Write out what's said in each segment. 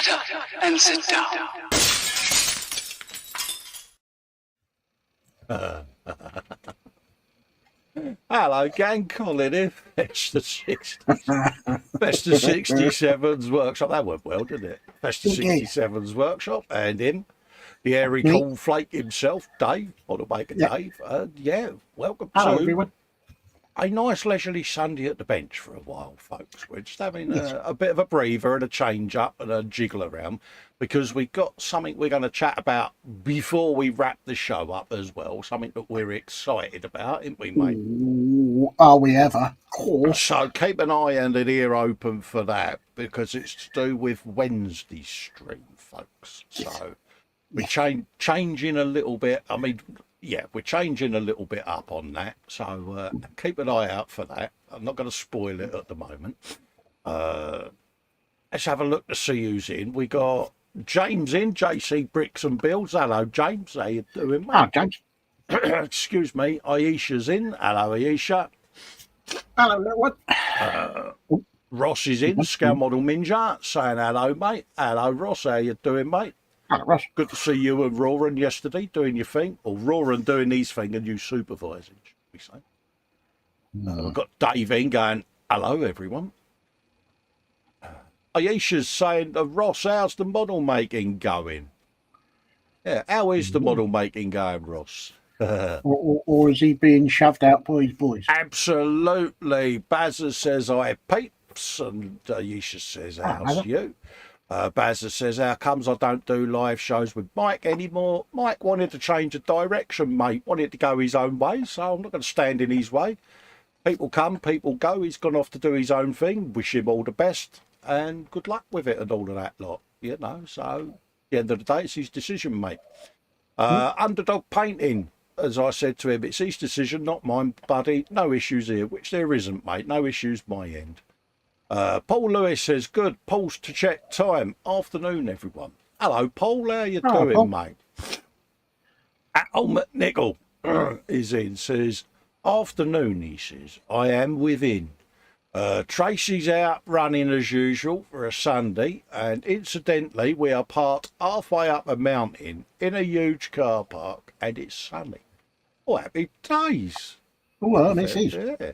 Shut up and sit down. Hello, gang. Colin here. Festa 67's workshop. That went well, didn't it? Festa 67's workshop, and him, the airy cornflake himself, Dave, Automaker Dave. Yeah, welcome Hello, to everyone. a nice leisurely Sunday at the bench for a while, folks. We're just having a bit of a breather and a change up and a jiggle around, because we've got something we're going to chat about before we wrap the show up as well. Something that we're excited about, aren't we, mate? Ooh, are we ever? Of course. So keep an eye and an ear open for that, because it's to do with Wednesday's stream, folks. So we're changing a little bit. I mean, yeah, we're changing a little bit up on that. So keep an eye out for that. I'm not going to spoil it at the moment. Let's have a look to see who's in. We got James in, JC Bricks and Builds. Hello, James. How you doing, mate? Oh, James. Excuse me. Aisha's in. Hello, Aisha. Hello, little one. Ross is in. Scale Model Ninja saying hello, mate. Hello, Ross. How you doing, mate? Hello, Ross. Good to see you and Roran yesterday doing your thing. Or Roran doing his thing and you supervising, should we say. We've got Dave in going, hello, everyone. Aisha's saying, Ross, how's the model making going? Yeah, how is the model making going, Ross? or is he being shoved out by his boys? Absolutely. Bazza says, I peeps. And Aisha says, how's you? Bazza says, how comes I don't do live shows with Mike anymore? Mike wanted to change the direction, mate. Wanted to go his own way, so I'm not going to stand in his way. People come, people go. He's gone off to do his own thing. Wish him all the best and good luck with it and all of that lot, you know. So, at the end of the day, it's his decision, mate. Underdog Painting, as I said to him, it's his decision, not mine, buddy. No issues here, which there isn't, mate. No issues my end. Paul Lewis says, good. Paul's to check time. Afternoon, everyone. Hello, Paul. How you doing, Paul. mate? Al McNichol is in, says, afternoon, he says. I am within. Tracy's out running as usual for a Sunday, and incidentally, we are parked halfway up a mountain in a huge car park, and it's sunny. Oh, happy days. Oh, well, this is. Yeah.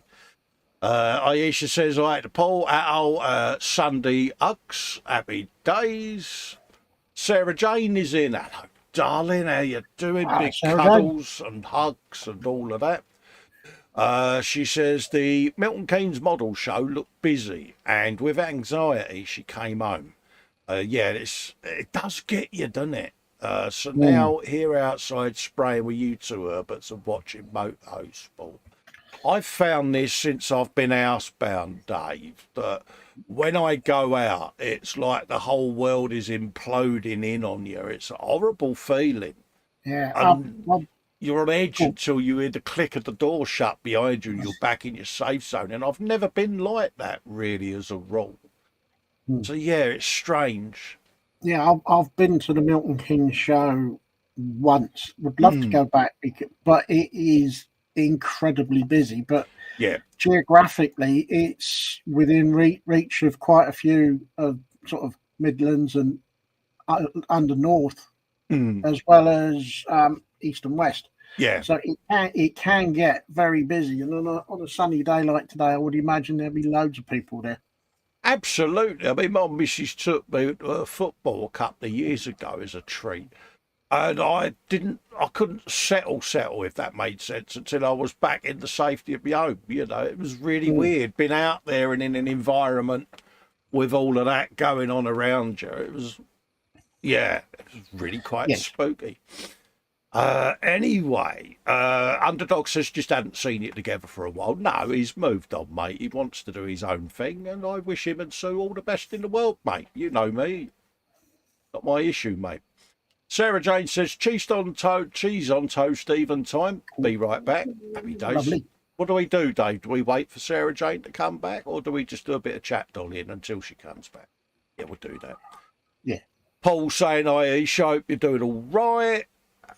Aisha says, I had to pull out Sunday Uggs. Happy days. Sarah Jane is in. Hello, darling. How you doing? Big Sarah cuddles and hugs and all of that. She says the Milton Keynes model show looked busy, and with anxiety she came home. Yeah, it does get you, doesn't it? So now here outside spraying with you two Herberts and watching motorsport. I've found this since I've been housebound, Dave, that when I go out, it's like the whole world is imploding in on you. It's a horrible feeling. Yeah. You're on edge until you hear the click of the door shut behind you and you're back in your safe zone. And I've never been like that, really, as a rule. So, yeah, it's strange. Yeah, I've been to the Milton Keynes show once. Would love to go back, but it is incredibly busy. But yeah, geographically, it's within reach of quite a few of sort of Midlands and under North, as well as East and West. Yeah. So it can get very busy, and on a sunny day like today, I would imagine there'll be loads of people there. Absolutely. I mean, my missus took me to a football a couple of years ago as a treat, and I couldn't settle, if that made sense, until I was back in the safety of my home. You know, it was really weird being out there and in an environment with all of that going on around you. It was really quite spooky. Anyway, Underdog says just hadn't seen it together for a while. No, he's moved on, mate. He wants to do his own thing, and I wish him and Sue all the best in the world, mate. You know me. Not my issue, mate. Sarah Jane says, cheese on toast, even time. Be right back. Happy days. Lovely. What do we do, Dave? Do we wait for Sarah Jane to come back, or do we just do a bit of chat dollying until she comes back? Yeah, we'll do that. Yeah. Paul saying, I hope you're doing all right.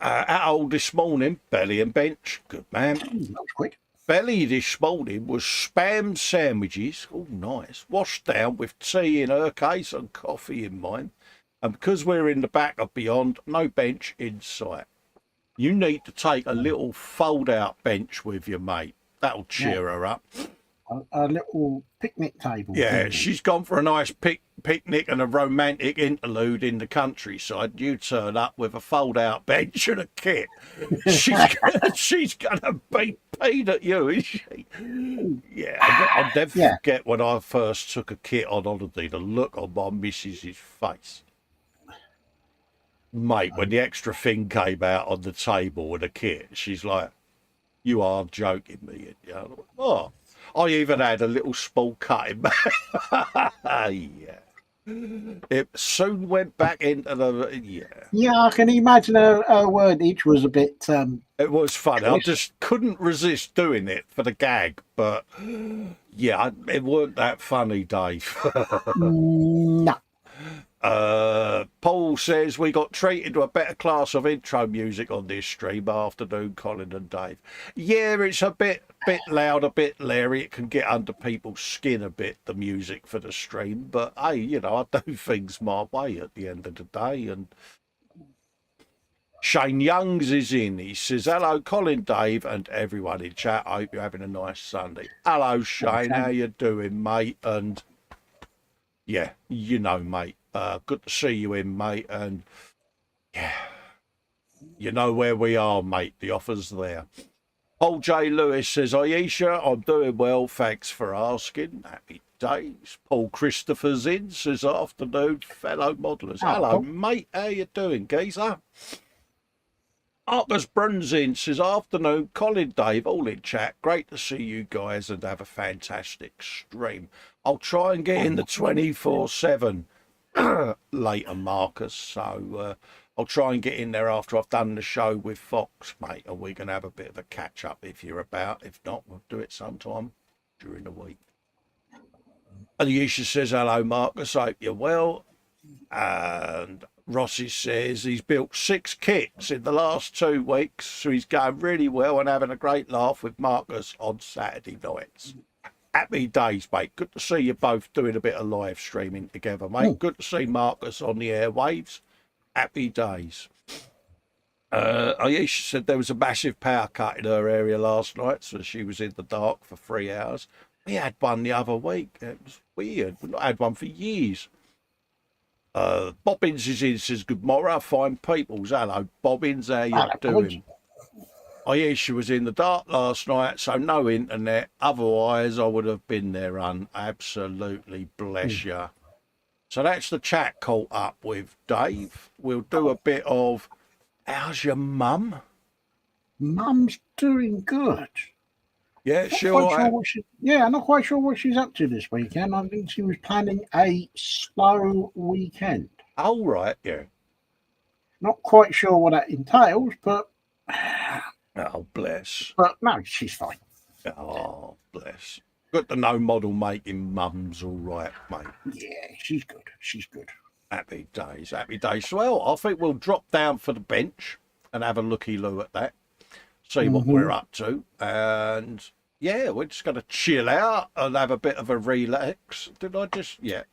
At old this morning, Belly and Bench, good man. That was quick. Belly this morning was spam sandwiches, oh nice, washed down with tea in her case and coffee in mine. And because we're in the back of Beyond, no bench in sight. You need to take a little fold-out bench with you, mate. That'll cheer her up. A little picnic table. Yeah, she's gone for a nice picnic and a romantic interlude in the countryside. You turn up with a fold-out bench and a kit. She's gonna be peed at you, is she? Yeah, I'll never forget when I first took a kit on holiday. The look on my missus's face, mate, when the extra thing came out on the table with a kit, she's like, "You are joking me." You know? Oh. I even had a little small cutting. Yeah. It soon went back into the Yeah, I can imagine her wordage was a bit. It was funny. I just couldn't resist doing it for the gag, but yeah, it weren't that funny, Dave. No. Paul says we got treated to a better class of intro music on this stream. Afternoon, Colin and Dave. Yeah, it's a bit loud, a bit leery. It can get under people's skin a bit, the music for the stream. But hey, you know, I do things my way at the end of the day. And Shane Youngs is in. He says, hello, Colin, Dave, and everyone in chat. I hope you're having a nice Sunday. Hello, Shane. How you doing, mate? And yeah, you know, mate. Good to see you in, mate. And yeah, you know where we are, mate. The offer's there. Paul J. Lewis says, Aisha, I'm doing well. Thanks for asking. Happy days. Paul Christopher's in. Says, afternoon, fellow modelers. Hello, mate. How you doing, geezer? Marcus Brunzin says, afternoon, Colin, Dave, all in chat. Great to see you guys and have a fantastic stream. I'll try and get in the 24/7 later, Marcus. So I'll try and get in there after I've done the show with Fox, mate, and we can have a bit of a catch up if you're about. If not, we'll do it sometime during the week. And Yisha says, hello, Marcus. Hope you're well. And Rossi says he's built 6 kits in the last 2 weeks, so he's going really well and having a great laugh with Marcus on Saturday nights. Happy days, mate. Good to see you both doing a bit of live streaming together, mate. Good to see Marcus on the airwaves. Happy days. Aisha said there was a massive power cut in her area last night, so she was in the dark for 3 hours. We had one the other week. It was weird. We've not had one for years. Bobbins is in, says, good morrow, fine peoples. Hello, Bobbins, how you doing? Aisha was in the dark last night, so no internet. Otherwise, I would have been there, absolutely, bless you. So that's the chat caught up with Dave. We'll do a bit of, how's your mum? Mum's doing good. Yeah, sure. I'm not quite sure what she's up to this weekend. I think she was planning a slow weekend. Oh, right, yeah. Not quite sure what that entails, but... Oh, bless. But no, she's fine. Oh, bless. Good to know model making mum's all right, mate. Yeah, she's good. She's good. Happy days, happy days. Well, I think we'll drop down for the bench and have a looky-loo at that. See what we're up to. And, yeah, we're just going to chill out and have a bit of a relax. Did I just... Yeah.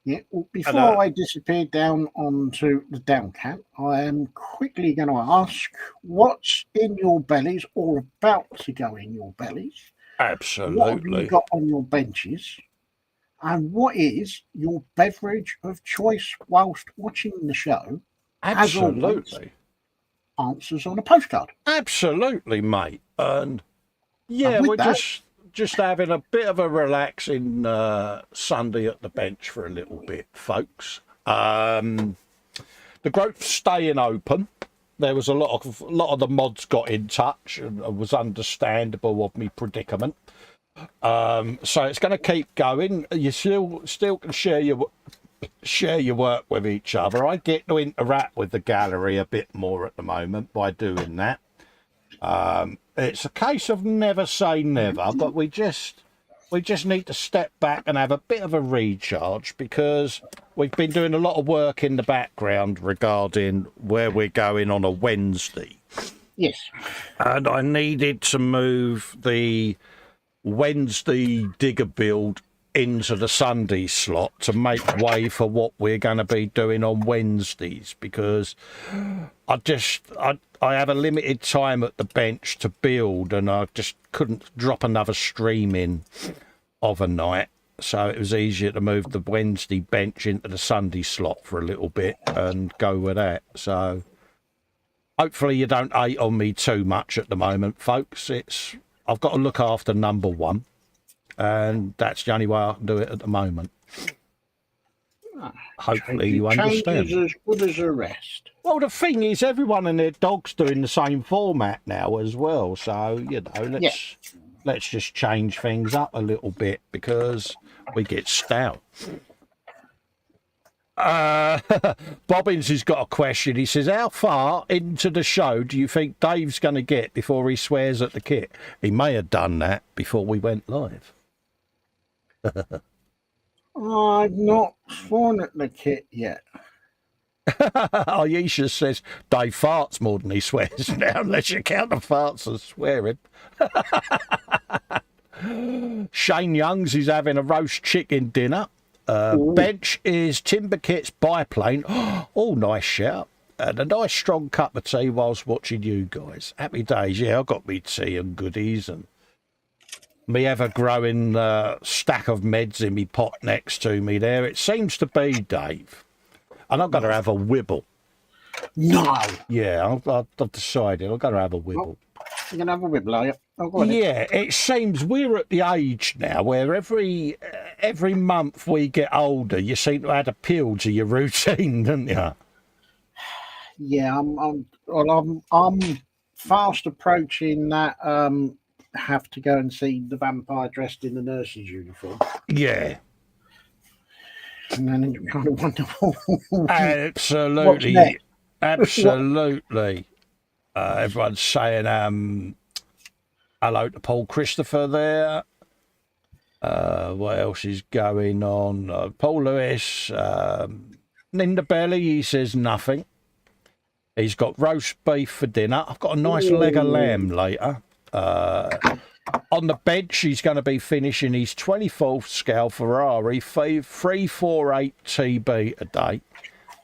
Yeah, well, before I disappear down onto the down camp, I am quickly going to ask what's in your bellies or about to go in your bellies. Absolutely. What have you got on your benches? And what is your beverage of choice whilst watching the show? Absolutely. Answers on a postcard. Absolutely, mate. And, yeah, we're just having a bit of a relaxing Sunday at the bench for a little bit, folks. The group's staying open. There was a lot of the mods got in touch and it was understandable of me predicament. So it's going to keep going. You still can share your work with each other. I get to interact with the gallery a bit more at the moment by doing that. It's a case of never say never, but we just need to step back and have a bit of a recharge because we've been doing a lot of work in the background regarding where we're going on a Wednesday. Yes. And I needed to move the Wednesday digger build into the Sunday slot to make way for what we're going to be doing on Wednesdays, because I have a limited time at the bench to build, and I just couldn't drop another stream in overnight. So it was easier to move the Wednesday bench into the Sunday slot for a little bit and go with that. So hopefully you don't hate on me too much at the moment, folks. I've got to look after number one, and that's the only way I can do it at the moment. Hopefully you understand. Change is as good as a rest. Well, the thing is, everyone and their dog's doing the same format now as well. So, you know, let's just change things up a little bit, because we get stout. Bobbins has got a question. He says, how far into the show do you think Dave's going to get before he swears at the kit? He may have done that before we went live. I've not sworn at the kit yet. Ayesha says Dave farts more than he swears now, unless you count the farts as swearing. Shane Youngs is having a roast chicken dinner. Bench is Timber Kit's biplane. Oh, nice shout. And a nice strong cup of tea whilst watching you guys. Happy days. Yeah, I've got me tea and goodies, and me ever-growing stack of meds in me pot next to me there. It seems to be, Dave. And I'm going to have a wibble. No. Yeah, I've decided I'm going to have a wibble. You're going to have a wibble, are you? Oh, go on then. Yeah, it seems we're at the age now where every month we get older, you seem to add a pill to your routine, don't you? Yeah, I'm fast approaching that. Have to go and see the vampire dressed in the nurse's uniform. Yeah. And then you kind of wonder, absolutely, absolutely. Everyone's saying hello to Paul Christopher there. What else is going on? Paul Lewis, Linda Belly, he says nothing. He's got roast beef for dinner. I've got a nice leg of lamb later. On the bench, he's going to be finishing his 24th scale Ferrari 348 TB a day.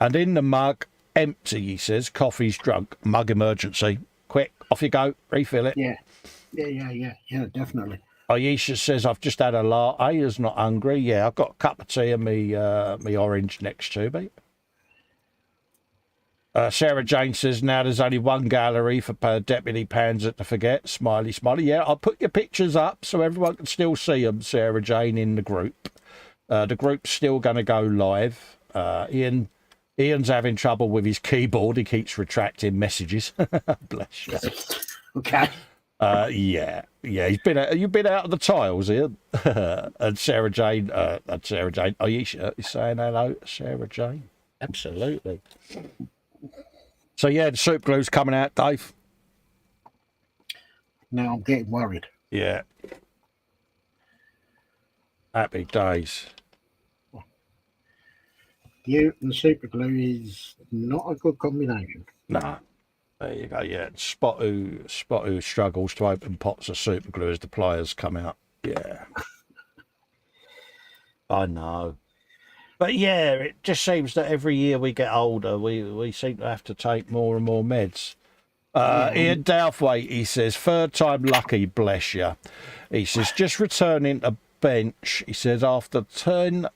And in the mug, empty, he says, coffee's drunk, mug emergency. Quick, off you go, refill it. Yeah, definitely. Ayesha says, I've just had a latte, is not hungry. Yeah, I've got a cup of tea and me orange next to me. Sarah Jane says, now there's only one gallery for Deputy Panzer to forget. Smiley, smiley. Yeah, I'll put your pictures up so everyone can still see them, Sarah Jane, in the group. The group's still going to go live. Ian's having trouble with his keyboard. He keeps retracting messages. Bless you. Okay. Yeah. You've been out of the tiles, Ian. And Sarah Jane, Ayesha is saying hello to Sarah Jane. Absolutely. So, yeah, the soup glue's coming out, Dave. Now I'm getting worried. Yeah. Happy days. You and super glue is not a good combination. Nah. There you go, yeah. Spot who struggles to open pots of super glue as the pliers come out. Yeah. I know. But yeah, it just seems that every year we get older, we seem to have to take more and more meds. Ian Douthwaite, he says, third time lucky, bless you. He says, just returning to bench, he says, after 10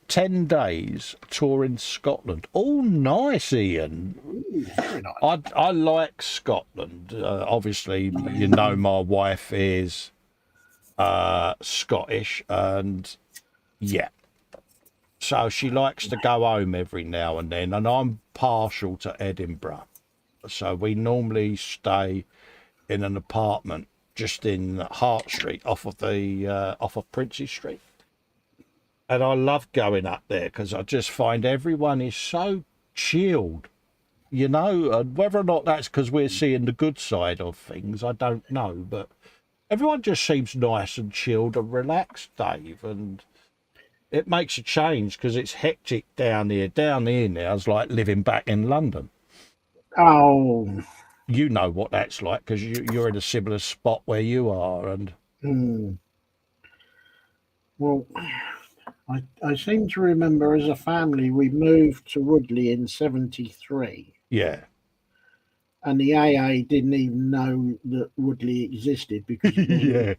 days touring Scotland. Oh, nice, Ian. Ooh, very nice. I like Scotland. Obviously, you know my wife is Scottish, and yeah. So she likes to go home every now and then, and I'm partial to Edinburgh. So we normally stay in an apartment just in Hart Street, off of Princes Street. And I love going up there because I just find everyone is so chilled, you know. And whether or not that's because we're seeing the good side of things, I don't know. But everyone just seems nice and chilled and relaxed, Dave, and it makes a change because it's hectic down here. Down here now is like living back in London. Oh. You know what that's like because you're in a similar spot where you are. And Well, I seem to remember as a family we moved to Woodley in '73, Yeah. and the AA didn't even know that Woodley existed because it wasn't. Yeah.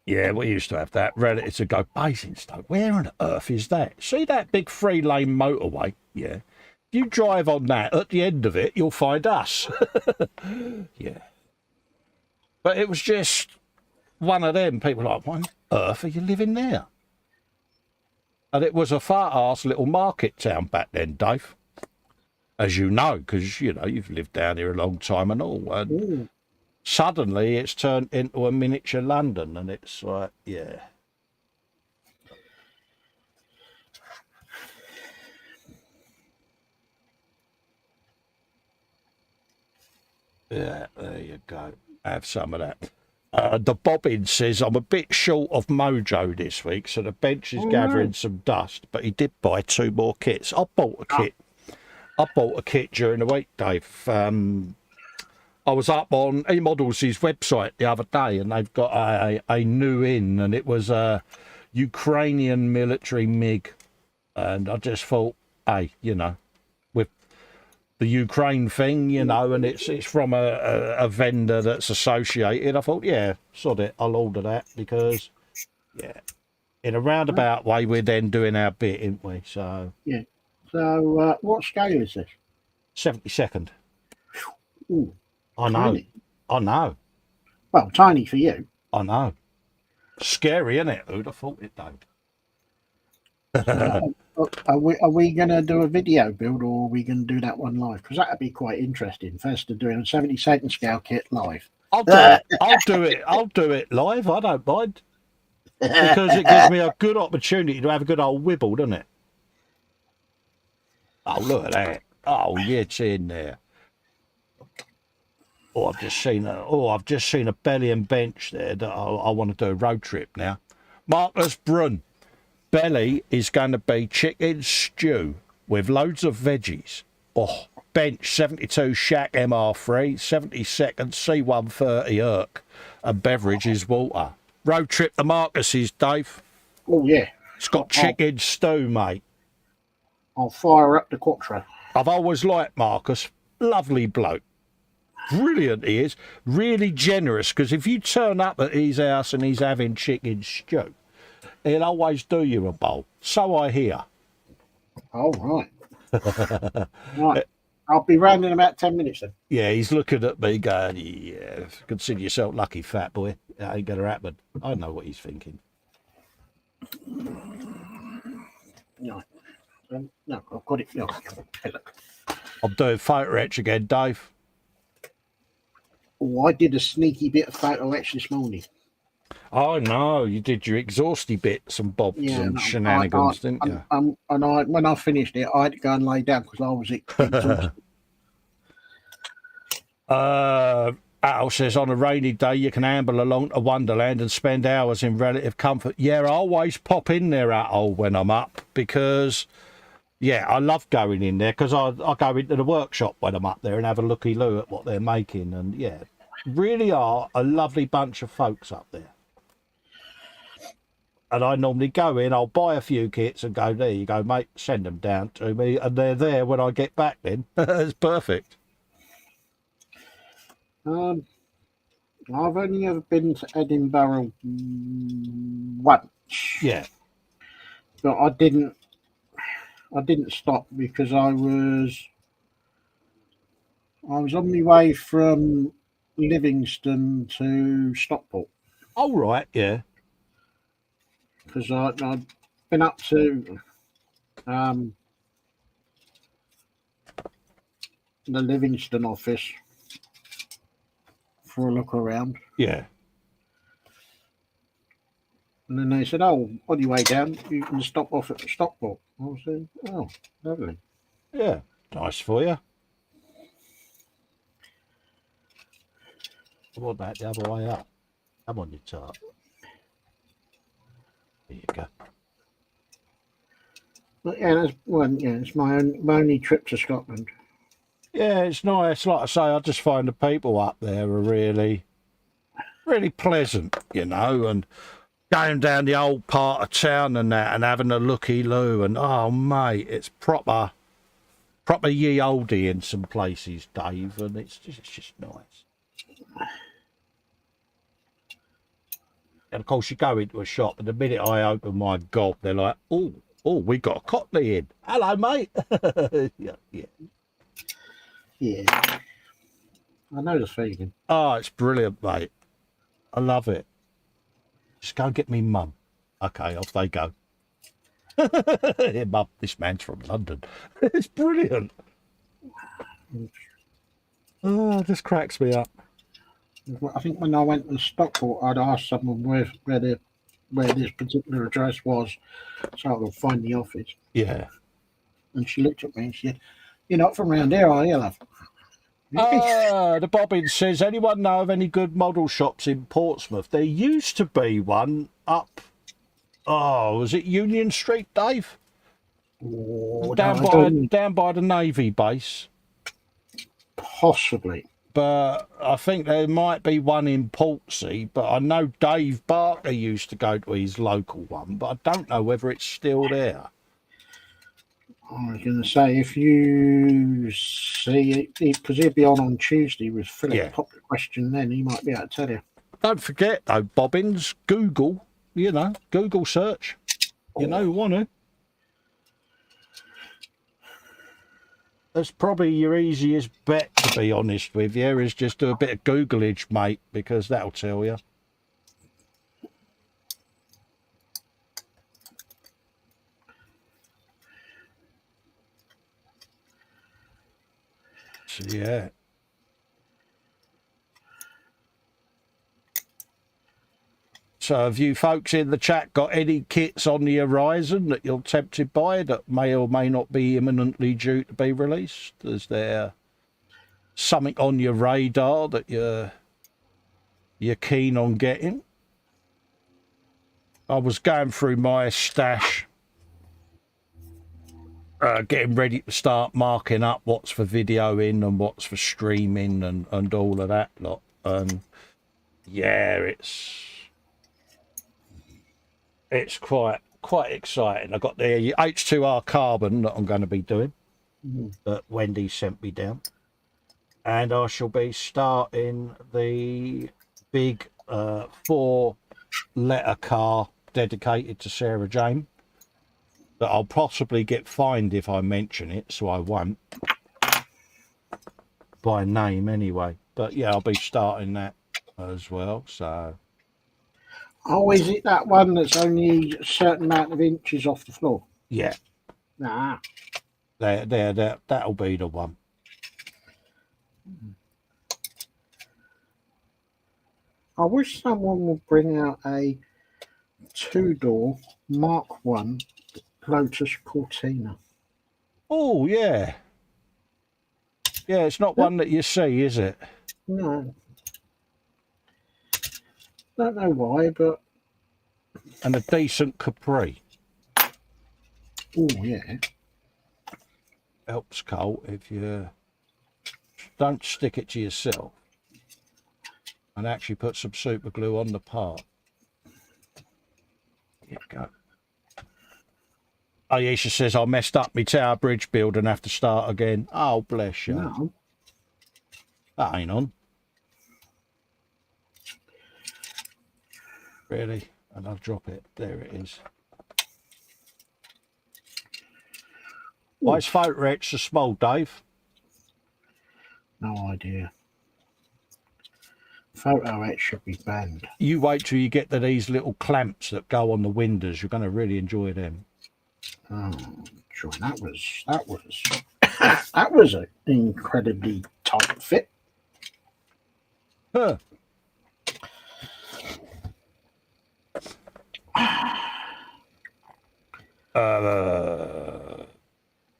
Yeah, we used to have that. Relatives would go, Basingstoke, where on earth is that? See that big 3-lane motorway? Yeah. If you drive on that, at the end of it, you'll find us. Yeah. But it was just one of them. People like, why on earth are you living there? And it was a fat-ass little market town back then, Dave. As you know, because, you know, you've lived down here a long time and all. And suddenly it's turned into a miniature London, and it's like, yeah. Yeah, there you go. Have some of that. The Bobbin says, I'm a bit short of mojo this week, so the bench is gathering some dust, but he did buy 2 more kits. I bought a kit. I bought a kit during the week, Dave. I was up on eModels' website the other day, and they've got a new in, and it was a Ukrainian military MiG. And I just thought, hey, you know, with the Ukraine thing, you know, and it's from a vendor that's associated, I thought, yeah, sod it, I'll order that, because, yeah, in a roundabout way, we're then doing our bit, ain't we? So, Yeah. So, what scale is this? 72nd. Ooh, I know. tiny. I know. Well, tiny for you. I know. Scary, isn't it? Who'd have thought it, don't? Are we going to do a video build, or are we going to do that one live? Because that'd be quite interesting. Festa doing a 72nd scale kit live. I'll do it. I'll do it live. I don't mind, because it gives me a good opportunity to have a good old wibble, doesn't it? Oh, look at that! Oh, yeah, it's in there. Oh, I've just seen a belly and bench there that I want to do a road trip now. Marcus Brun, belly is going to be chicken stew with loads of veggies. Oh, bench 72 Shack MR3, 72nd C130 Irk, and beverage is water. Road trip to Marcus's, Dave. Oh, yeah. It's got chicken stew, mate. I'll fire up the Quattro. I've always liked Marcus. Lovely bloke. Brilliant he is. Really generous, because if you turn up at his house and he's having chicken stew, he'll always do you a bowl. So I hear. Oh, right. Right. I'll be round in about 10 minutes then. Yeah, he's looking at me going, yeah, consider yourself lucky, fat boy. That ain't going to happen. I know what he's thinking. No. No, I've got it. No. Hey, look. I'm doing photo etch again, Dave. Oh, I did a sneaky bit of photo etch this morning. Oh, no, you did your exhausty bits and bobs and shenanigans, didn't you? And when I finished it, I had to go and lay down because I was exhausted. Al says, on a rainy day, you can amble along to Wonderland and spend hours in relative comfort. Yeah, I always pop in there, Al, when I'm up, because, yeah, I love going in there, because I go into the workshop when I'm up there and have a looky-loo at what they're making. And, yeah, really are a lovely bunch of folks up there. And I normally go in, I'll buy a few kits and go, there you go, mate, send them down to me. And they're there when I get back then. It's perfect. I've only ever been to Edinburgh once. Yeah. But I didn't stop because I was on my way from Livingston to Stockport. Oh, right, yeah. Because I'd been up to the Livingston office for a look around. Yeah. And then they said, oh, on your way down, you can stop off at Stockport. I said, oh, lovely. Yeah, nice for you. What about the other way up? Come on, you tart. There you go. But yeah, it's my only trip to Scotland. Yeah, it's nice. Like I say, I just find the people up there are really, really pleasant, you know, and going down the old part of town and that, and having a looky-loo, and oh mate, it's proper ye oldie in some places, Dave, and it's just nice. And of course, you go into a shop, and the minute I open my gob, they're like, "Oh, we got a Cockney in. Hello, mate." Yeah. I know the feeling. Oh, it's brilliant, mate. I love it. Just go and get me mum. Okay, off they go. Here, mum, this man's from London. It's brilliant. Oh, this cracks me up. I think when I went to Stockport, I'd asked someone where this particular address was, so I could find the office. Yeah. And she looked at me and she said, "You're not from around here, are you, love?" The Bobbin says, anyone know of any good model shops in Portsmouth? There used to be one up, was it Union Street, Dave? Oh, down by the Navy base. Possibly. But I think there might be one in Portsea, but I know Dave Barker used to go to his local one, but I don't know whether it's still there. I was going to say, if you see it, because he'll be on Tuesday with Philip, Yeah. pop the question then, he might be able to tell you. Don't forget, though, Bobbins, Google, Google search. You know, want to. That's probably your easiest bet, to be honest with you, is just do a bit of Googlage, mate, because that'll tell you. So, yeah. So have you folks in the chat got any kits on the horizon that you're tempted by that may or may not be imminently due to be released? Is there something on your radar that you're keen on getting? I was going through my stash, getting ready to start marking up what's for videoing and what's for streaming and all of that lot. And yeah, it's quite exciting. I got the H2R carbon that I'm going to be doing that Wendy sent me down, and I shall be starting the big 4-letter car dedicated to Sarah Jane that I'll possibly get fined if I mention it, so I won't by name anyway. But yeah, I'll be starting that as well. So. Oh, is it that one that's only a certain amount of inches off the floor? Yeah. Nah. That'll be the one. I wish someone would bring out a 2-door Mark 1 Lotus Cortina. Oh, yeah. Yeah, it's not one that you see, is it? No. Don't know why, but... And a decent Capri. Oh, yeah. Helps, Colt, if you don't stick it to yourself and actually put some super glue on the part. Here you go. Ayesha says, I messed up my Tower Bridge build and have to start again. Oh, bless you. No. That ain't on. Really? And I'll drop it. There it is. Why is Photo X so small, Dave? No idea. Photo X should be banned. You wait till you get to these little clamps that go on the windows. You're going to really enjoy them. Oh, sure. That was an incredibly tight fit. Huh.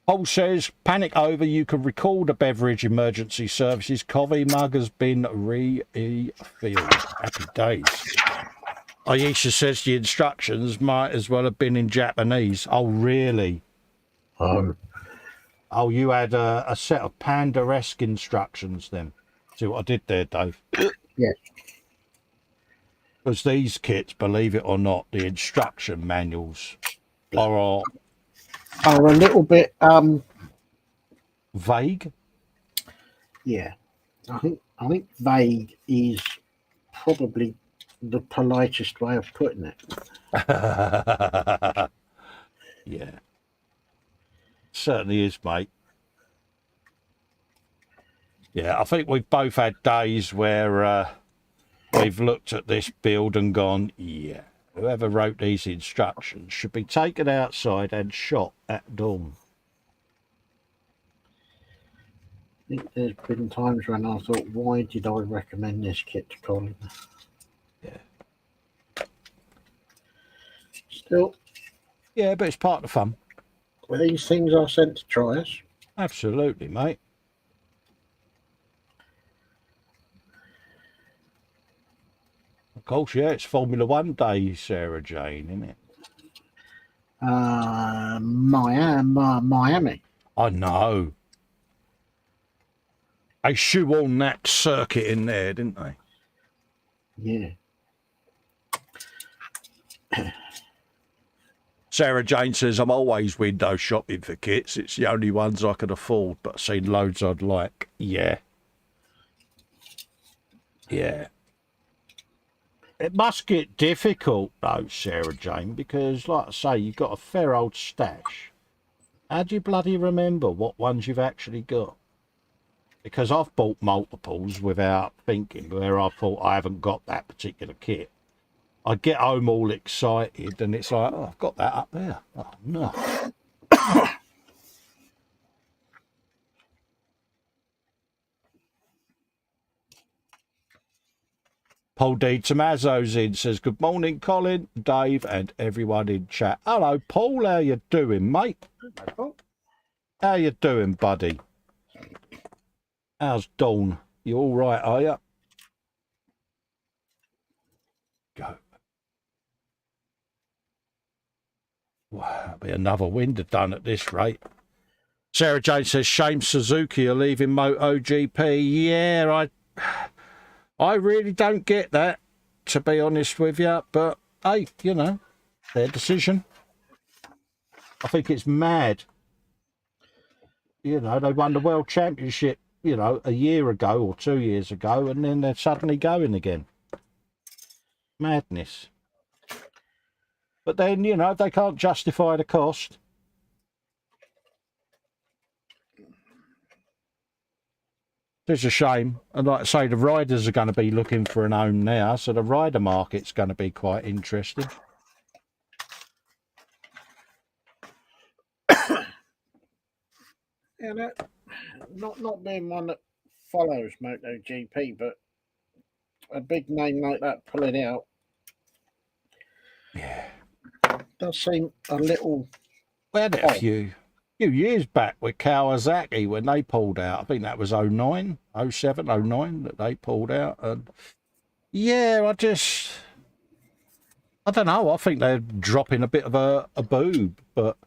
Paul says, panic over, you can recall the beverage emergency services. Coffee mug has been refilled. Happy days. Ayesha says the instructions might as well have been in Japanese. Oh, really? Oh. Oh, you had a set of Panda-esque instructions then. See what I did there, Dave? Yes. Because these kits, believe it or not, the instruction manuals are a little bit vague. Yeah, I think vague is probably the politest way of putting it. Yeah, certainly is, mate. Yeah, I think we've both had days where we've looked at this build and gone, yeah, whoever wrote these instructions should be taken outside and shot at dawn. I think there's been times when I thought, why did I recommend this kit to Colin? Yeah. Still, Yeah, but it's part of the fun. well, these things are sent to try us. Absolutely, mate. Of course, yeah, it's Formula One day, Sarah Jane, isn't it? Miami. I know. They shoehorned that circuit in there, didn't they? Yeah. Sarah Jane says, I'm always window shopping for kits. It's the only ones I can afford, but I've seen loads I'd like. Yeah. Yeah. It must get difficult, though, Sarah Jane, because, like I say, you've got a fair old stash. How do you bloody remember what ones you've actually got? Because I've bought multiples without thinking, where I thought I haven't got that particular kit. I get home all excited, and it's like, oh, I've got that up there. Oh, no. Paul D. Tommaso's in, says, good morning, Colin, Dave, and everyone in chat. Hello, Paul. How you doing, mate? How you doing, buddy? How's Dawn? You all right, are you? Go. Wow, that'll be another window done at this rate. Sarah Jane says, shame Suzuki are leaving MotoGP. Yeah, I really don't get that, to be honest with you. But, hey, you know, their decision. I think it's mad. You know, they won the World Championship, you know, a year ago or 2 years ago, and then they're suddenly going again. Madness. But then, you know, they can't justify the cost. It's a shame. And like I say, the riders are going to be looking for an home now, so the rider market's going to be quite interesting. Yeah, not being one that follows MotoGP, but a big name like that pulling out, yeah, does seem a little. We had it a few years back with Kawasaki when they pulled out. I think that was 09, 07, 09 that they pulled out. And yeah, I don't know. I think they're dropping a bit of a boob, but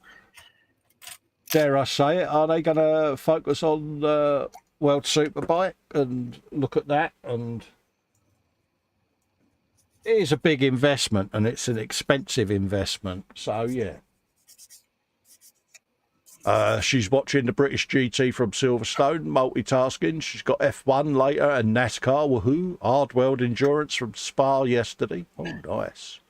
dare I say it, are they going to focus on World Superbike and look at that? And it is a big investment, and it's an expensive investment. So, yeah. She's watching the British GT from Silverstone, multitasking. She's got F1 later and NASCAR, woohoo. Hard World Endurance from Spa yesterday. Oh, nice.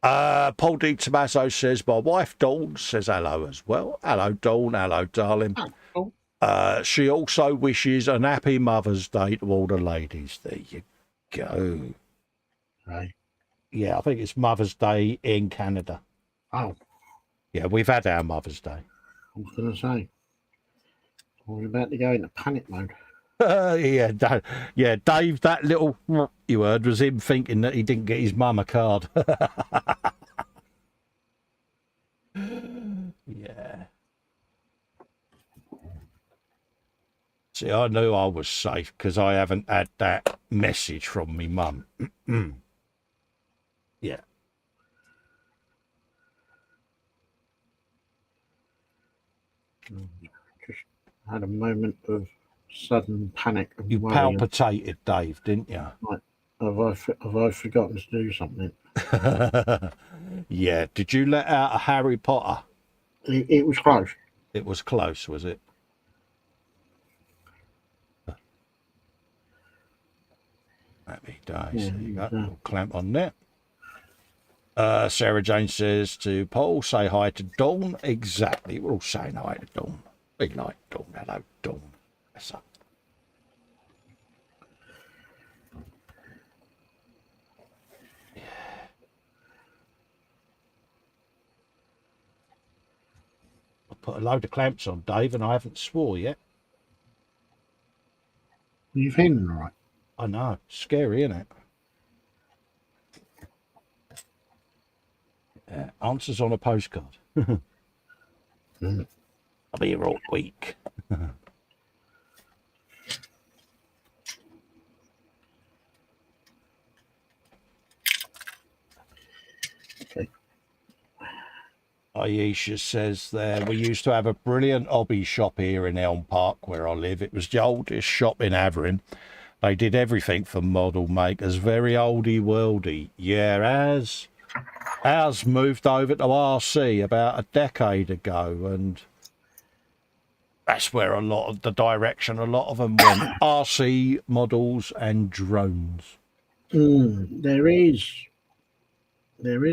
Paul D. Tommaso says, my wife Dawn says hello as well. Hello, Dawn. Hello, darling. Oh. She also wishes an happy Mother's Day to all the ladies. There you go. Right. Yeah, I think it's Mother's Day in Canada. Oh. Yeah, we've had our Mother's Day. I was going to say, I was about to go into panic mode. Yeah, Dave, that little you heard was him thinking that he didn't get his mum a card. Yeah. See, I knew I was safe because I haven't had that message from me mum. Yeah. Just had a moment of sudden panic. And You worry. palpitated, Dave, didn't you? Right. have I forgotten to do something? Yeah. Did you let out a Harry Potter? It was close. It was close, was it? Happy days. There you go. Little clamp on there. Sarah Jane says to Paul, say hi to Dawn. Exactly. We're all saying hi to Dawn. We like Dawn. Hello, Dawn. What's up? Yeah. I put a load of clamps on, Dave, and I haven't swore yet. You've hidden right. I know. Scary, isn't it? Yeah. Answers on a postcard. I'll be here all week. Okay. Aisha says there, we used to have a brilliant hobby shop here in Elm Park where I live. It was the oldest shop in Havering. They did everything for model makers. Very oldie worldy. Yeah, ours moved over to RC about a decade ago, and that's where a lot of them went. RC models and drones. There is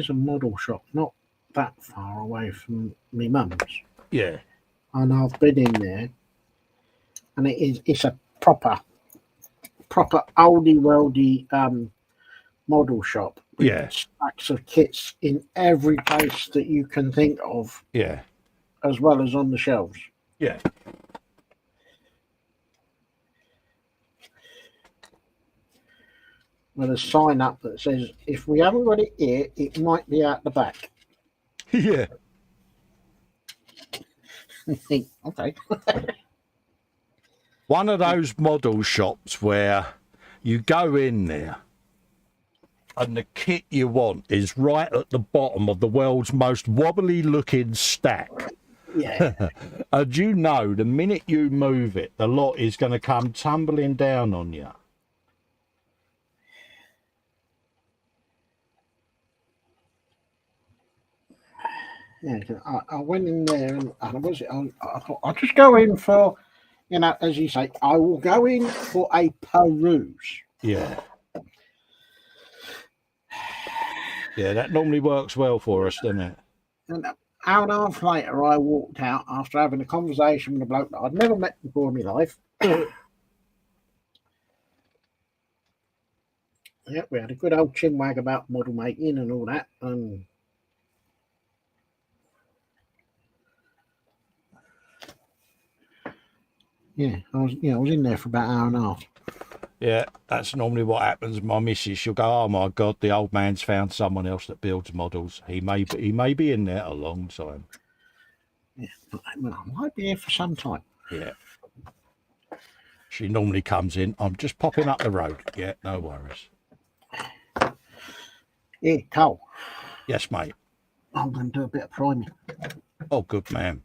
a model shop not that far away from my mum's. Yeah. And I've been in there, and it's a proper oldie worldy model shop with stacks of kits in every place that you can think of. Yeah. As well as on the shelves. Yeah. With a sign up that says, if we haven't got it here, it might be out the back. Yeah. Okay. One of those model shops where you go in there and the kit you want is right at the bottom of the world's most wobbly looking stack. Yeah. And you know, the minute you move it, the lot is going to come tumbling down on you. Yeah, I went in there and I thought I'll just go in for, as you say, I will go in for a peruse. Yeah. Yeah, that normally works well for us, doesn't it? And an hour and a half later, I walked out after having a conversation with a bloke that I'd never met before in my life. Yeah, we had a good old chinwag about model making and all that. Yeah, I was in there for about an hour and a half. Yeah, that's normally what happens. My missus, she'll go, "Oh my God, the old man's found someone else that builds models. He may be in there a long time." Yeah, I might be here for some time. Yeah. She normally comes in. I'm just popping up the road. Yeah, no worries. Yeah, Cole. Yes, mate. I'm going to do a bit of priming. Oh, good man.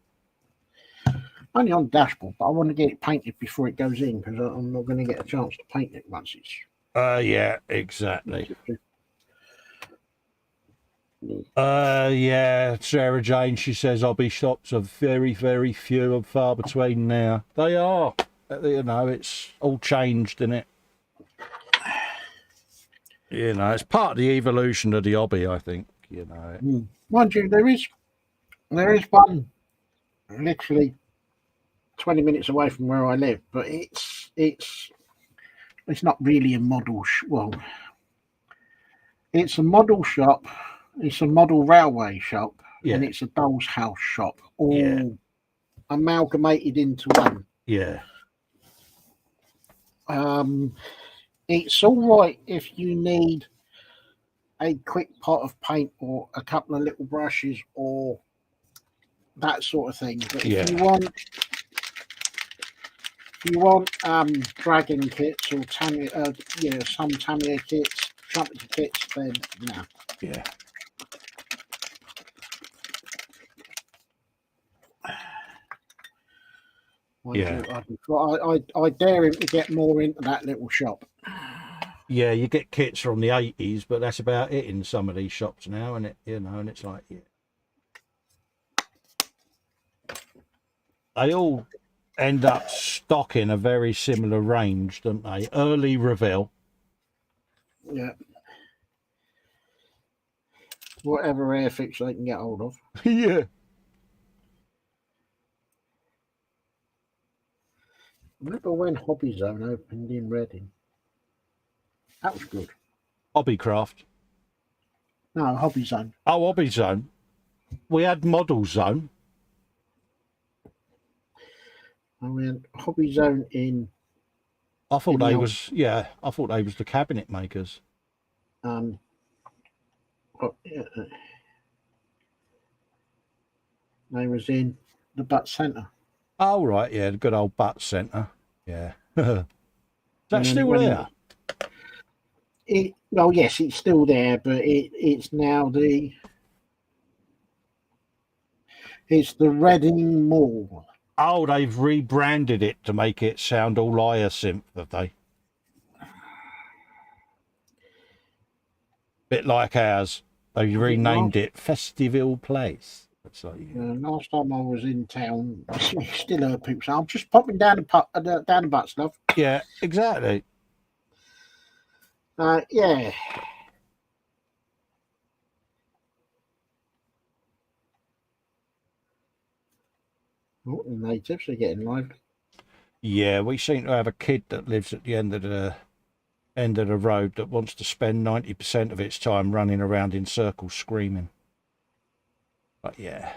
Only on the dashboard, but I want to get it painted before it goes in because I'm not going to get a chance to paint it once it's. Yeah, exactly. Yeah, Sarah Jane, she says hobby shops are very, very few and far between now. They are. It's all changed, isn't it? It's part of the evolution of the hobby, I think, Mind you, there is one literally 20 minutes away from where I live, but it's not really a model. It's a model shop. It's a model railway shop, and it's a doll's house shop, all amalgamated into one. Yeah. It's all right if you need a quick pot of paint or a couple of little brushes or that sort of thing. But if you want dragon kits or some Tamiya kits, trumpeter kits, then no. Yeah. I dare him to get more into that little shop. Yeah, you get kits from the 80s, but that's about it in some of these shops now, and and it's like, yeah. They all end up stocking a very similar range, don't they? Early Revell. Yeah. Whatever airfix they can get hold of. Yeah. Remember when Hobby Zone opened in Reading? That was good. Hobbycraft. No, Hobby Zone. Oh, Hobby Zone. We had Model Zone. I mean, Hobby Zone in. I thought they was I thought they was the cabinet makers. Yeah, they was in the Butt Centre. Oh right, yeah, the good old Butt Centre. Yeah. Is that still there? Well, yes, it's still there, but it's now it's the Reading Mall. Oh, they've rebranded it to make it sound all hyacinth, have they? Bit like ours. They renamed it Festival Place. It's like, last time I was in town, I still heard people say, "I'm just popping down the butt stuff." Yeah, exactly. Yeah. Oh, the natives are getting lively. Yeah, we seem to have a kid that lives at the end of the road that wants to spend 90% of its time running around in circles screaming. But yeah.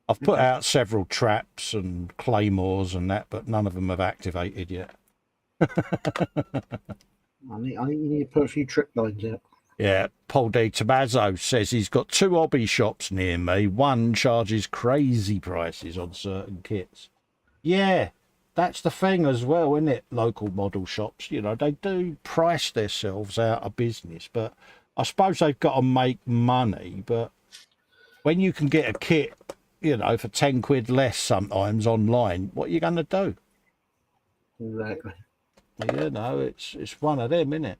I've put out several traps and claymores and that, but none of them have activated yet. I need to put a few trip lines out. Yeah, Paul De Tommaso says he's got 2 hobby shops near me. One charges crazy prices on certain kits. Yeah, that's the thing as well, isn't it? Local model shops, they do price themselves out of business, but I suppose they've got to make money. But when you can get a kit, for 10 quid less sometimes online, what are you going to do? Exactly. It's one of them, isn't it?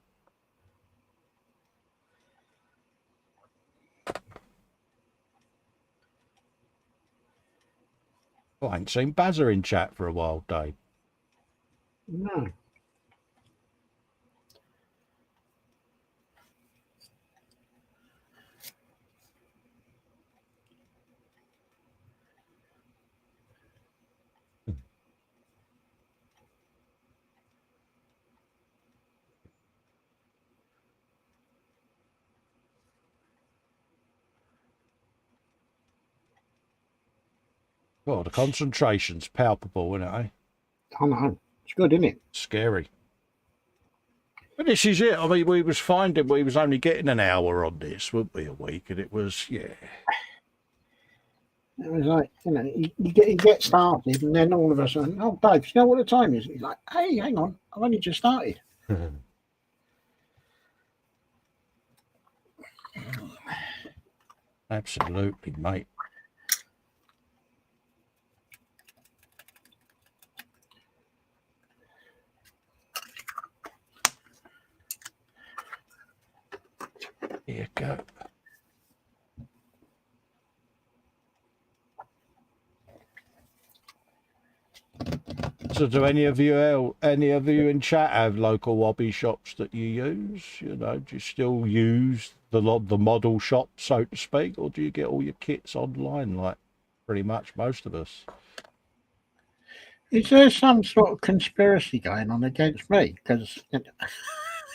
I ain't seen Bazza in chat for a while, Dave. No. Well, the concentration's palpable, isn't it, eh? I know. It's good, isn't it? Scary. But this is it. I mean, we was finding we was only getting an hour on this, weren't we, a week? And it was, yeah. It was like, you get started, and then all of a sudden, oh, Dave, you know what the time is? He's like, hey, hang on, I've only just started. Absolutely, mate. Here you go. So do any of you in chat have local hobby shops that you use? Do you still use the model shop, so to speak, or do you get all your kits online like pretty much most of us? Is there some sort of conspiracy going on against me? Because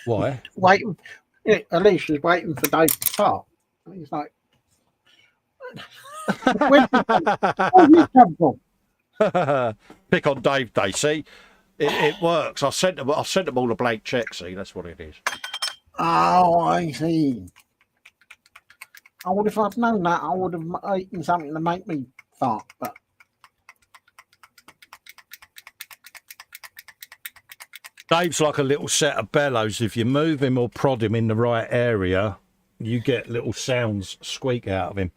why? Alicia's waiting for Dave to start. And he's like, where did you come from? Pick on Dave Day. See, it works. I sent them all a blank check. See, that's what it is. Oh, I see. I would have known that. I would have eaten something to make me fart. But Dave's like a little set of bellows. If you move him or prod him in the right area, you get little sounds squeak out of him.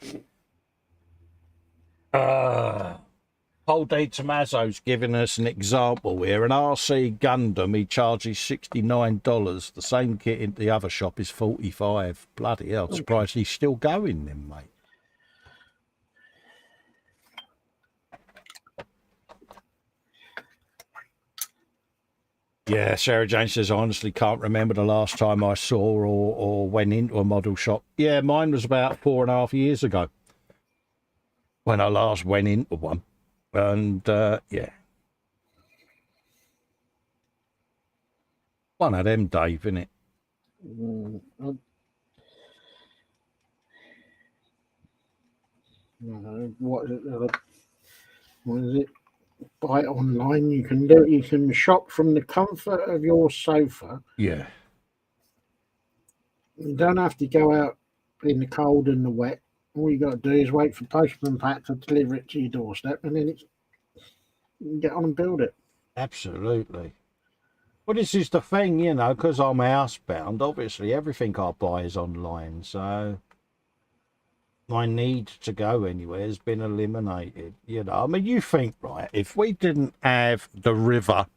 Paul D. Tommaso's giving us an example here. An RC Gundam, he charges $69. The same kit in the other shop is $45. Bloody hell, surprised he's still going then, mate. Yeah, Sarah Jane says, I honestly can't remember the last time I saw or went into a model shop. Yeah, mine was about 4.5 years ago when I last went into one. And, yeah. One of them, Dave, innit? What is it? Buy it online. You can shop from the comfort of your sofa. Yeah. You don't have to go out in the cold and the wet. All you got to do is wait for Postman Pat to deliver it to your doorstep, and then you can get on and build it. Absolutely. Well, this is the thing, you know, because I'm housebound, obviously everything I buy is online, so my need to go anywhere has been eliminated, you know. I mean, you think, right, if we didn't have the river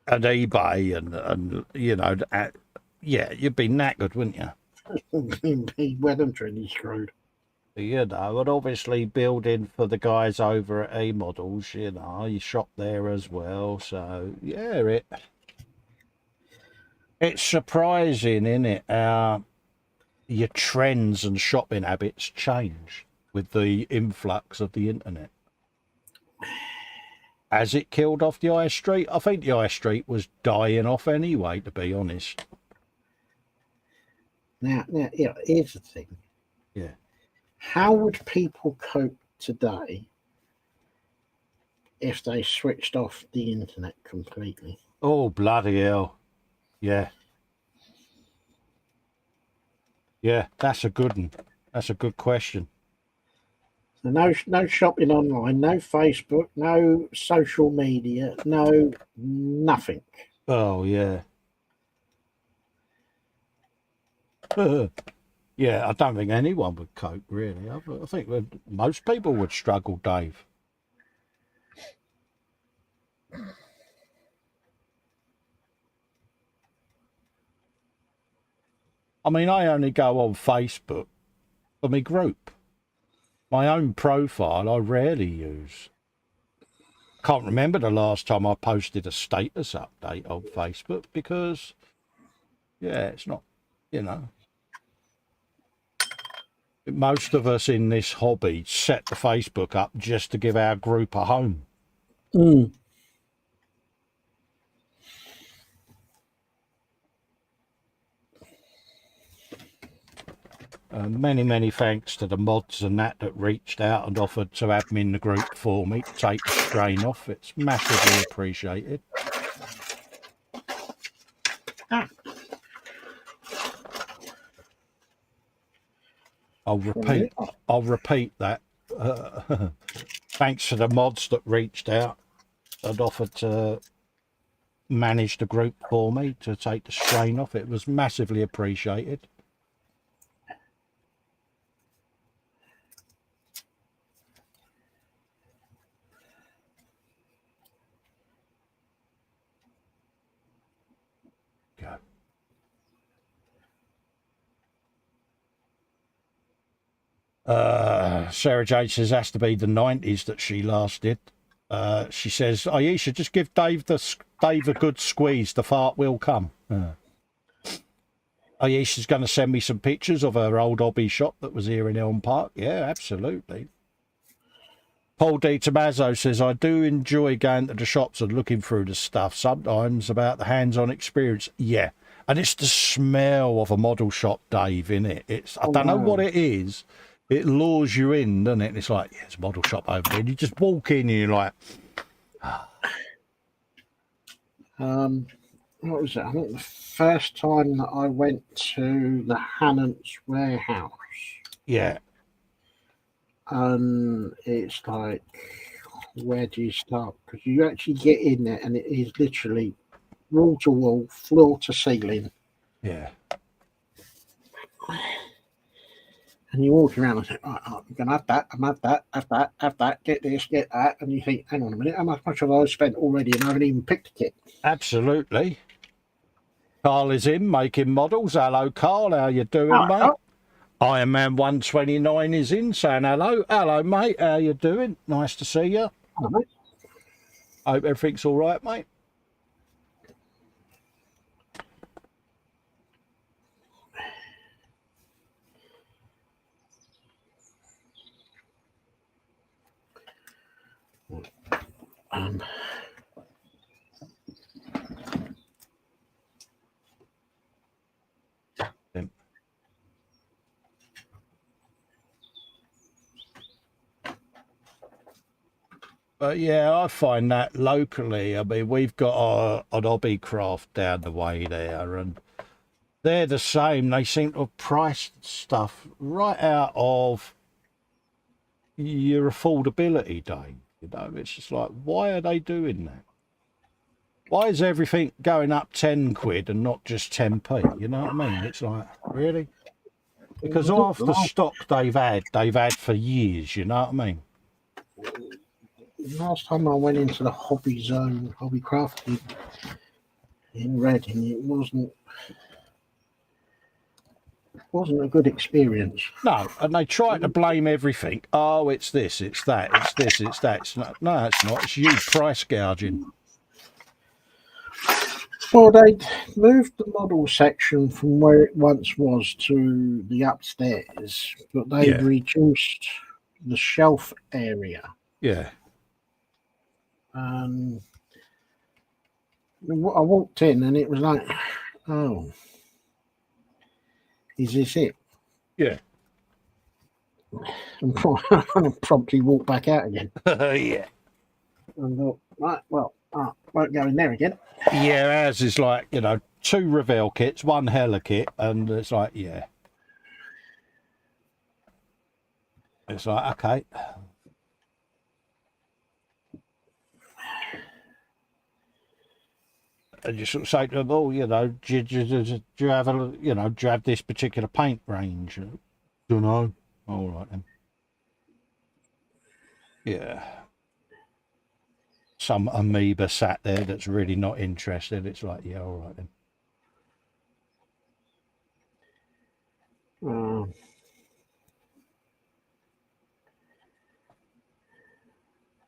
and eBay and you know, yeah, you'd be knackered, wouldn't you? Well, I'm truly screwed. You know, and obviously building for the guys over at E-Models, you know, you shop there as well. So, yeah, it's surprising, isn't it, how your trends and shopping habits change with the influx of the internet. Has it killed off the high street? I think the high street was dying off anyway, to be honest. Now, yeah, here's the thing. Yeah. How would people cope today if they switched off the internet completely? Oh, bloody hell. Yeah. Yeah, that's a good one. That's a good question. So no shopping online, no Facebook, no social media, no nothing. Oh, yeah. Yeah, I don't think anyone would cope, really. I think most people would struggle, Dave. I mean, I only go on Facebook for my group. My own profile, I rarely use. Can't remember the last time I posted a status update on Facebook because, yeah, it's not, you know. Most of us in this hobby set the Facebook up just to give our group a home. Mm. Many thanks to the mods and that reached out and offered to admin the group for me to take the strain off. It's massively appreciated. I'll repeat that. Thanks to the mods that reached out and offered to manage the group for me to take the strain off. It was massively appreciated. Sarah Jane says has to be the 90s that she last did. She says, Aisha, just give Dave a good squeeze. The fart will come. Aisha's going to send me some pictures of her old hobby shop that was here in Elm Park. Yeah, absolutely. Paul D. Tommaso says, I do enjoy going to the shops and looking through the stuff, sometimes about the hands-on experience. Yeah, and it's the smell of a model shop, Dave, innit? I don't know what it is. It lures you in, doesn't it? And it's like, yeah, it's a model shop over there. And you just walk in and you're like... What was it? I think the first time that I went to the Hannant's warehouse. Yeah. And it's like, where do you start? Because you actually get in there and it is literally wall to wall, floor to ceiling. Yeah. And you walk around and say, right, I'm going to have that, have that, get this, get that. And you think, hang on a minute, how much have I spent already and I haven't even picked a kit? Absolutely. Carl is in, making models. Hello, Carl. How you doing, mate? Carl. Iron Man 129 is in, saying hello. Hello, mate. How you doing? Nice to see you. Hello, mate. Hope everything's all right, mate. But yeah, I find that locally. I mean, we've got an hobby craft down the way there, and they're the same. They seem to have priced stuff right out of your affordability, Dave. You know, it's just like, why are they doing that? Why is everything going up 10 quid and not just 10p? You know what I mean? It's like, really? Because half the stock they've had for years, you know what I mean? Last time I went into the hobby zone, hobby crafting in Reading, it wasn't a good experience. No, and they try to blame everything. Oh, it's this, it's that, it's this, it's that. It's not, no, it's not. It's you price gouging. Well, they moved the model section from where it once was to the upstairs, but they've reduced the shelf area. Yeah. I walked in and it was like, oh, is this it? Yeah. And promptly walked back out again. Yeah. And thought, right, well, won't go in there again. Yeah, ours is like, you know, 2 Reveal kits, 1 Hella kit, and it's like, yeah. It's like, okay. And you sort of say to them, oh, you know, do you have a, you know, do you have this particular paint range? Don't know. All right then. Yeah. Some amoeba sat there that's really not interested. It's like, yeah, all right then.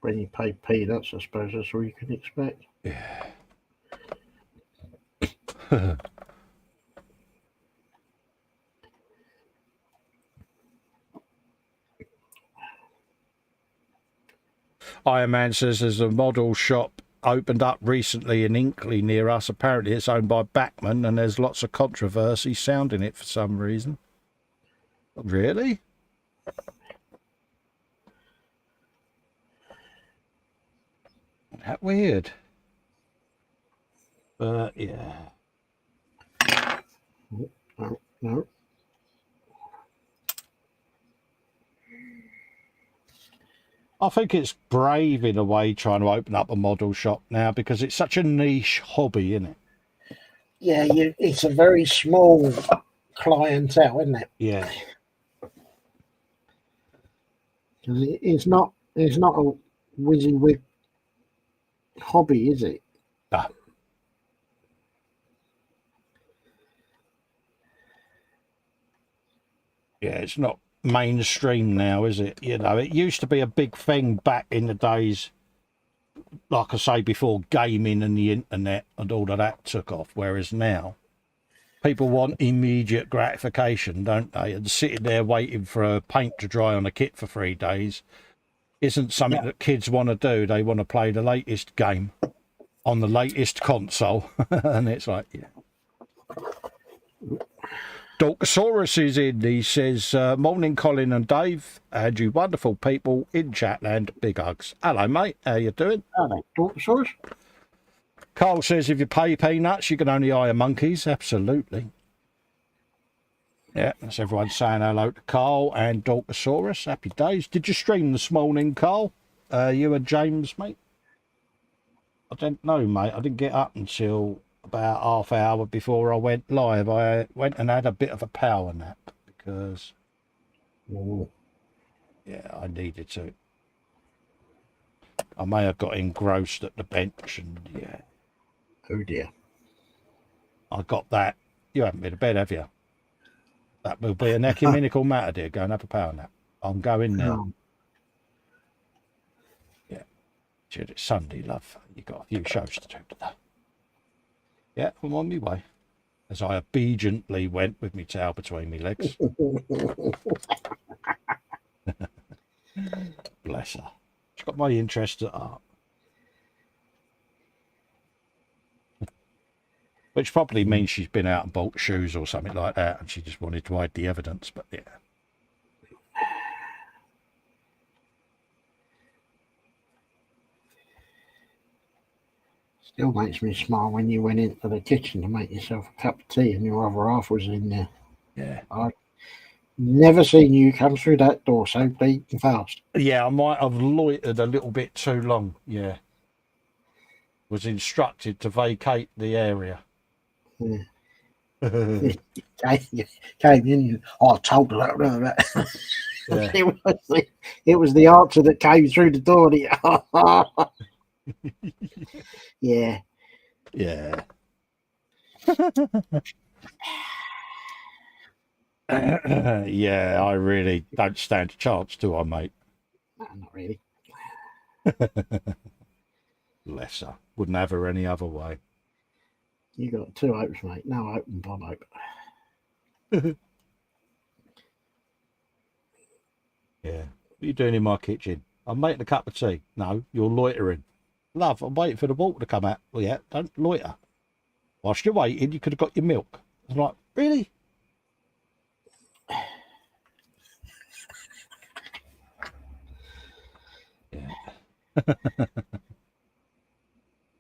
When you pay peanuts, I suppose that's all you can expect. Yeah. Iron Man says there's a model shop opened up recently in Inkley near us. Apparently it's owned by Bachman and there's lots of controversy surrounding it for some reason. Really? That weird. But yeah. No. I think it's brave in a way trying to open up a model shop now because it's such a niche hobby, isn't it? Yeah, it's a very small clientele, isn't it? Yeah. It's not a WYSIWYG hobby, is it? No. Yeah, it's not mainstream now, is it? You know, it used to be a big thing back in the days, like I say, before gaming and the internet and all of that took off, whereas now people want immediate gratification, don't they? And sitting there waiting for a paint to dry on a kit for 3 days isn't something that kids want to do. They want to play the latest game on the latest console. And it's like, yeah. Dorkosaurus is in. He says, morning, Colin and Dave, and you wonderful people in Chatland. Big hugs. Hello, mate. How you doing? Hello, Dorkosaurus. Carl says, if you pay peanuts, you can only hire monkeys. Absolutely. Yeah, that's everyone saying hello to Carl and Dorkosaurus. Happy days. Did you stream this morning, Carl? You and James, mate? I don't know, mate. I didn't get up until about half hour before I went live. I went and had a bit of a power nap because Oh, Yeah, I needed to. I may have got engrossed at the bench, and yeah, oh dear. I got that. You haven't been to bed, have you? That will be an ecumenical matter, dear. Go and have a power nap. I'm going now. Oh, Yeah. It's Sunday, love. You've got a few shows to do today. Yeah, I'm on my way. As I obediently went with my tail between my legs. Bless her. She's got my interest at heart. Which probably means she's been out and bought shoes or something like that, and she just wanted to hide the evidence, but yeah. Still makes me smile when you went into the kitchen to make yourself a cup of tea and your other half was in there. Yeah. I've never seen you come through that door so deep and fast. Yeah, I might have loitered a little bit too long, yeah. Was instructed to vacate the area. Yeah. Came in, I told her that. Yeah. It was the answer that came through the door. Yeah. Yeah. Yeah, I really don't stand a chance, do I, mate? No, not really. Bless her. Wouldn't have her any other way. You got 2 hopes, mate. No hope and one hope. Yeah. What are you doing in my kitchen? I'm making a cup of tea. No, you're loitering. Love, I'm waiting for the water to come out. Well, yeah, don't loiter. Whilst you're waiting, you could have got your milk. I was like, really? Yeah.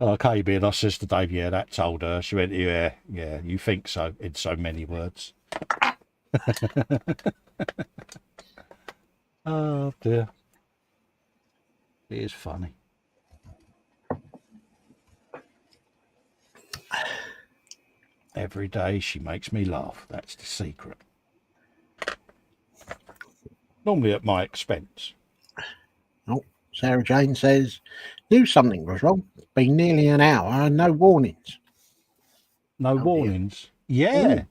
Okay, being I says to Dave, yeah, that told her. She went, yeah, you think so, in so many words. Oh, dear. It is funny. Every day she makes me laugh. That's the secret. Normally at my expense. Oh, Sarah Jane says, knew something was wrong. It's been nearly an hour and no warnings. No warnings. Dear. Yeah. Ooh.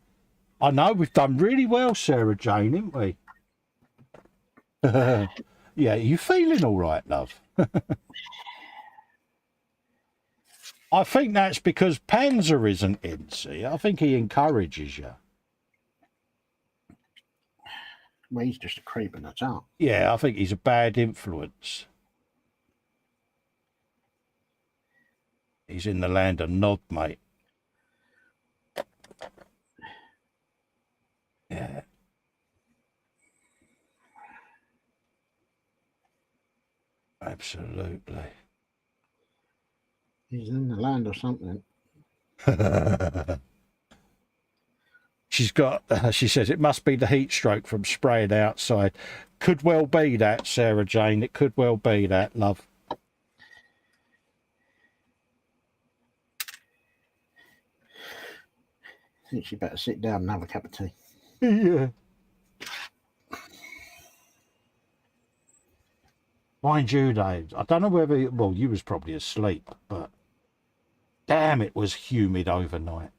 I know, we've done really well, Sarah Jane, haven't we? Yeah, you feeling all right, love? I think that's because Panzer isn't in, see? I think he encourages you. Well, he's just a creep and that's out. Yeah, I think he's a bad influence. He's in the land of Nod, mate. Yeah. Absolutely. He's in the land of something. She says, it must be the heat stroke from spraying outside. Could well be that, Sarah Jane. It could well be that, love. I think she better sit down and have a cup of tea. Yeah. Mind you, Dave, I don't know whether, well, you was probably asleep, but damn, it was humid overnight.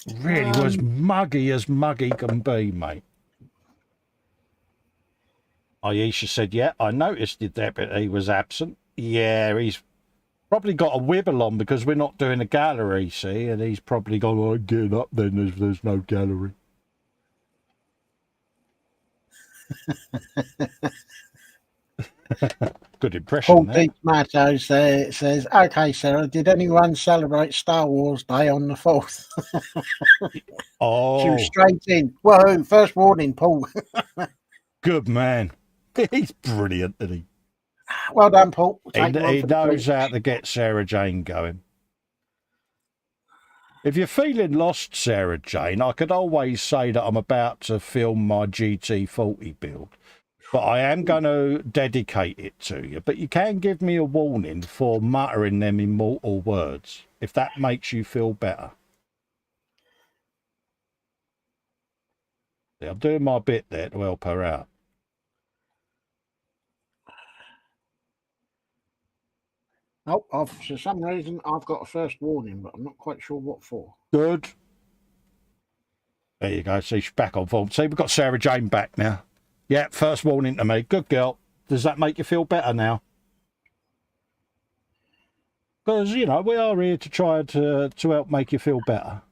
It really was as muggy can be, mate. Aisha said, yeah, I noticed the deputy was absent. Yeah, he's probably got a wibble on because we're not doing a gallery, see, and he's probably gone, oh, get up then, there's no gallery. Good impression. Paul D. Tomato says, okay, Sarah, did anyone celebrate Star Wars Day on the 4th? Oh. She was straight in. Whoa, first warning, Paul. Good man. He's brilliant, isn't he? Well done, Paul. He knows how to get Sarah Jane going. If you're feeling lost, Sarah Jane, I could always say that I'm about to film my GT40 build, but I am going to dedicate it to you. But you can give me a warning for muttering them immortal words, if that makes you feel better. faulty. I'm doing my bit there to help her out. Oh, for some reason, I've got a first warning, but I'm not quite sure what for. Good. There you go. See, she's back on form. See, we've got Sarah Jane back now. Yeah, first warning to me. Good girl. Does that make you feel better now? Because, you know, we are here to try to help make you feel better.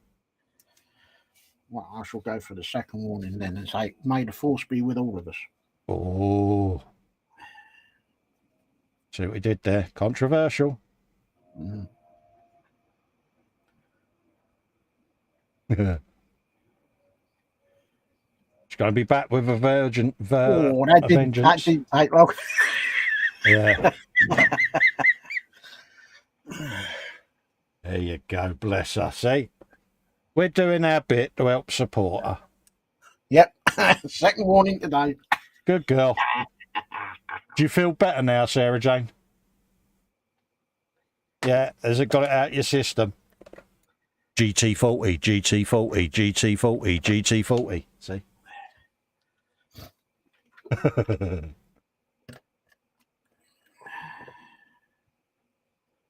Well, I shall go for the second warning then and say, may the force be with all of us. Oh. See what we did there? Controversial. Mm. She's going to be back with a vengeance. That didn't take long. Yeah. There you go. Bless her. See? We're doing our bit to help support her. Yep. Second warning today. Good girl. Do you feel better now, Sarah Jane? Yeah, has it got it out your system? GT40, GT40, GT40, GT40. See?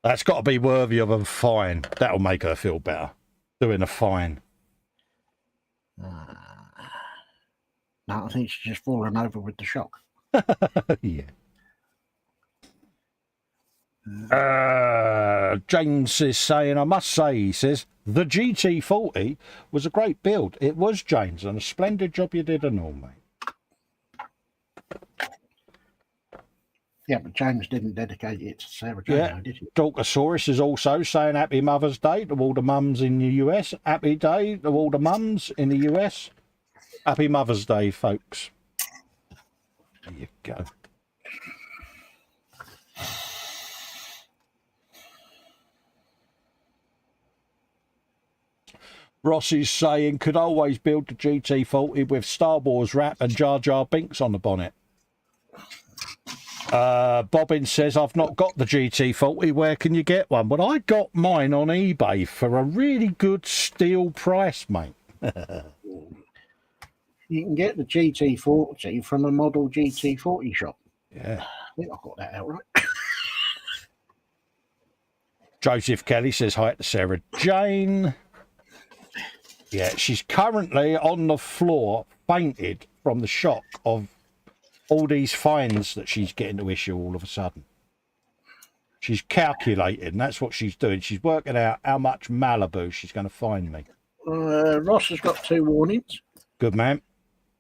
That's got to be worthy of a fine. That'll make her feel better. Doing a fine. No, I think she's just fallen over with the shock. Yeah. James is saying, I must say, he says, the GT40 was a great build. It was, James, and a splendid job you did and all, mate. Yeah, but James didn't dedicate it to Sarah Jane, did he? Dorkasaurus is also saying Happy Mother's Day to all the mums in the US. Happy Day to all the mums in the US. Happy Mother's Day, folks. There you go. Ross is saying, could always build the GT40 with Star Wars wrap and Jar Jar Binks on the bonnet. Bobbin says, I've not got the GT40. Where can you get one? Well, I got mine on eBay for a really good steal price, mate. You can get the GT40 from a model GT40 shop. Yeah. I think I got that out right. Joseph Kelly says hi to Sarah Jane. Yeah, she's currently on the floor, fainted from the shock of all these fines that she's getting to issue all of a sudden. She's calculating. That's what she's doing. She's working out how much Malibu she's going to fine me. Ross has got 2 warnings. Good, man.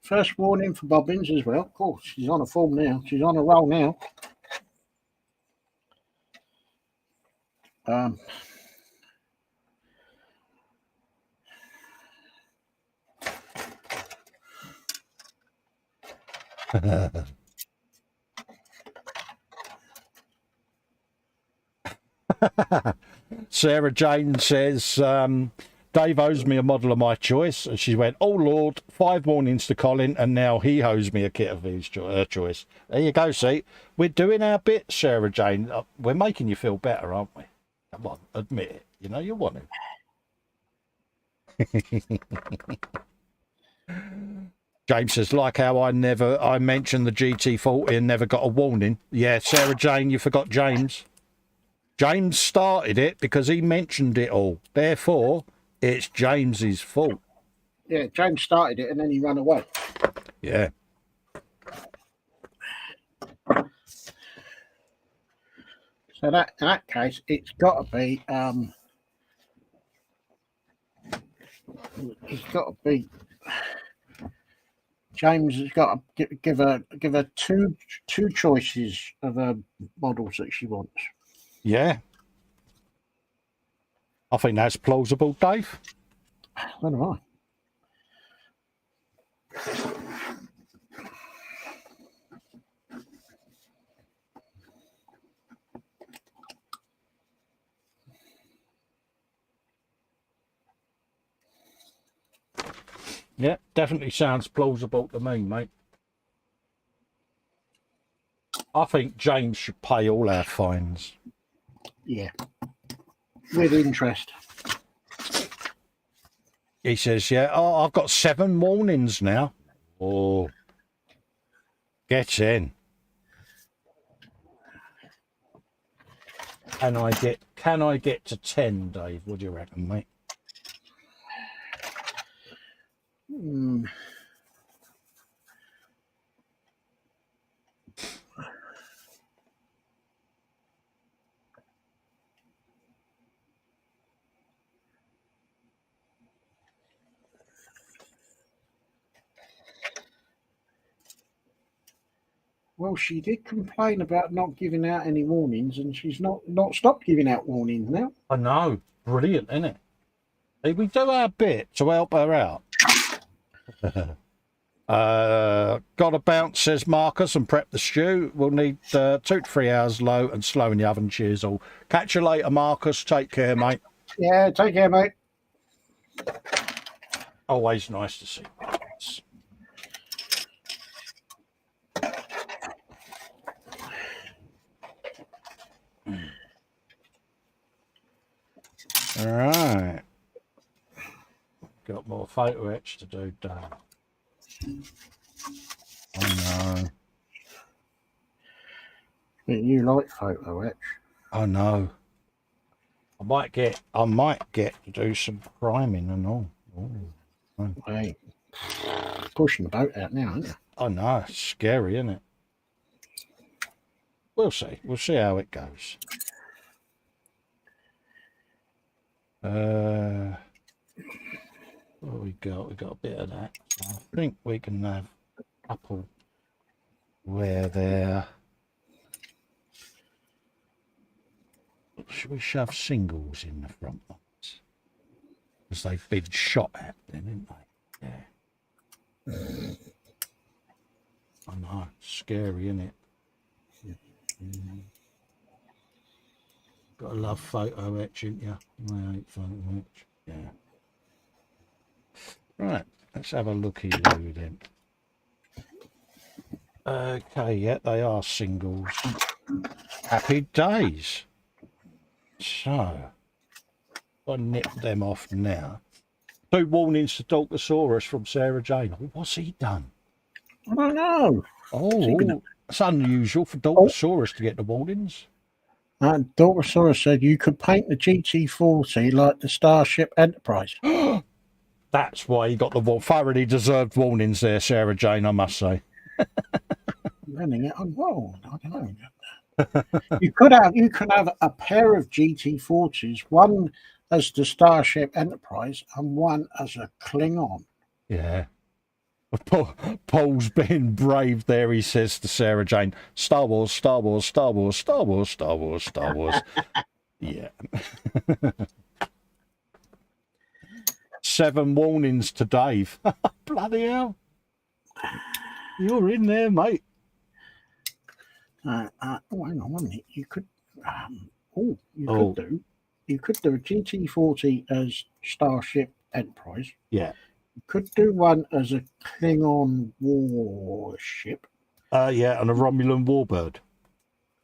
First warning for Bobbins as well. Of course, she's on a form now. She's on a roll now. Sarah Jane says, Dave owes me a model of my choice. And she went, oh, Lord, 5 warnings to Colin, and now he owes me a kit of her choice. There you go, see. We're doing our bit, Sarah Jane. We're making you feel better, aren't we? Come on, admit it. You know you want to. James says, like how I mentioned the GT40 and never got a warning. Yeah, Sarah Jane, you forgot James. James started it because he mentioned it all. Therefore, it's James's fault. Yeah, James started it and then he ran away. Yeah. So in that case, it's got to be James has got to give her two choices of models that she wants. Yeah. I think that's plausible, Dave. So do I. Yeah, definitely sounds plausible to me, mate. I think James should pay all our fines. Yeah. With interest. He says, yeah, I've got 7 warnings now. Oh, get in. Can I get to 10, Dave? What do you reckon, mate? Well, she did complain about not giving out any warnings, and she's not stopped giving out warnings now. I know. Brilliant, isn't it? Hey, we do our bit to help her out. Got to bounce, says Marcus, and prep the stew. We'll need 2 to 3 hours low and slow in the oven. Cheers all. Catch you later, Marcus. Take care, mate. Yeah, take care, mate. Always nice to see you. All right. Got more photo etch to do, Dan. I know. You like photo etch? I know. I might get to do some priming and all. Oh. Hey, pushing the boat out now, aren't you? I know. It's scary, isn't it? We'll see. We'll see how it goes. What we got? We got a bit of that. So I think we can have a couple where they're. Should we shove singles in the front ones? Because they've been shot at then, haven't they? Yeah. I know. Scary, isn't it? Yeah. Gotta love photo etch, ain't you? I hate photo etch. Yeah. Right, let's have a looky loo then. Okay, yeah, they are singles. Happy days. So, I'll nip them off now. 2 warnings to Daltosaurus from Sarah Jane. Oh, what's he done? I don't know. Oh, it's unusual for Daltosaurus to get the warnings. Daltosaurus said you could paint the GT40 like the Starship Enterprise. That's why he got the thoroughly deserved warnings there, Sarah Jane, I must say. Running it on roll. I don't know. You could have a pair of GT40s, one as the Starship Enterprise and one as a Klingon. Yeah. Paul's being brave there, he says to Sarah Jane. Star Wars, Star Wars, Star Wars, Star Wars, Star Wars, Star Wars. Yeah. 7 warnings to Dave. Bloody hell. You're in there, mate. Hang on one minute. You could do a GT40 as Starship Enterprise. Yeah. You could do one as a Klingon warship. Yeah, and a Romulan warbird.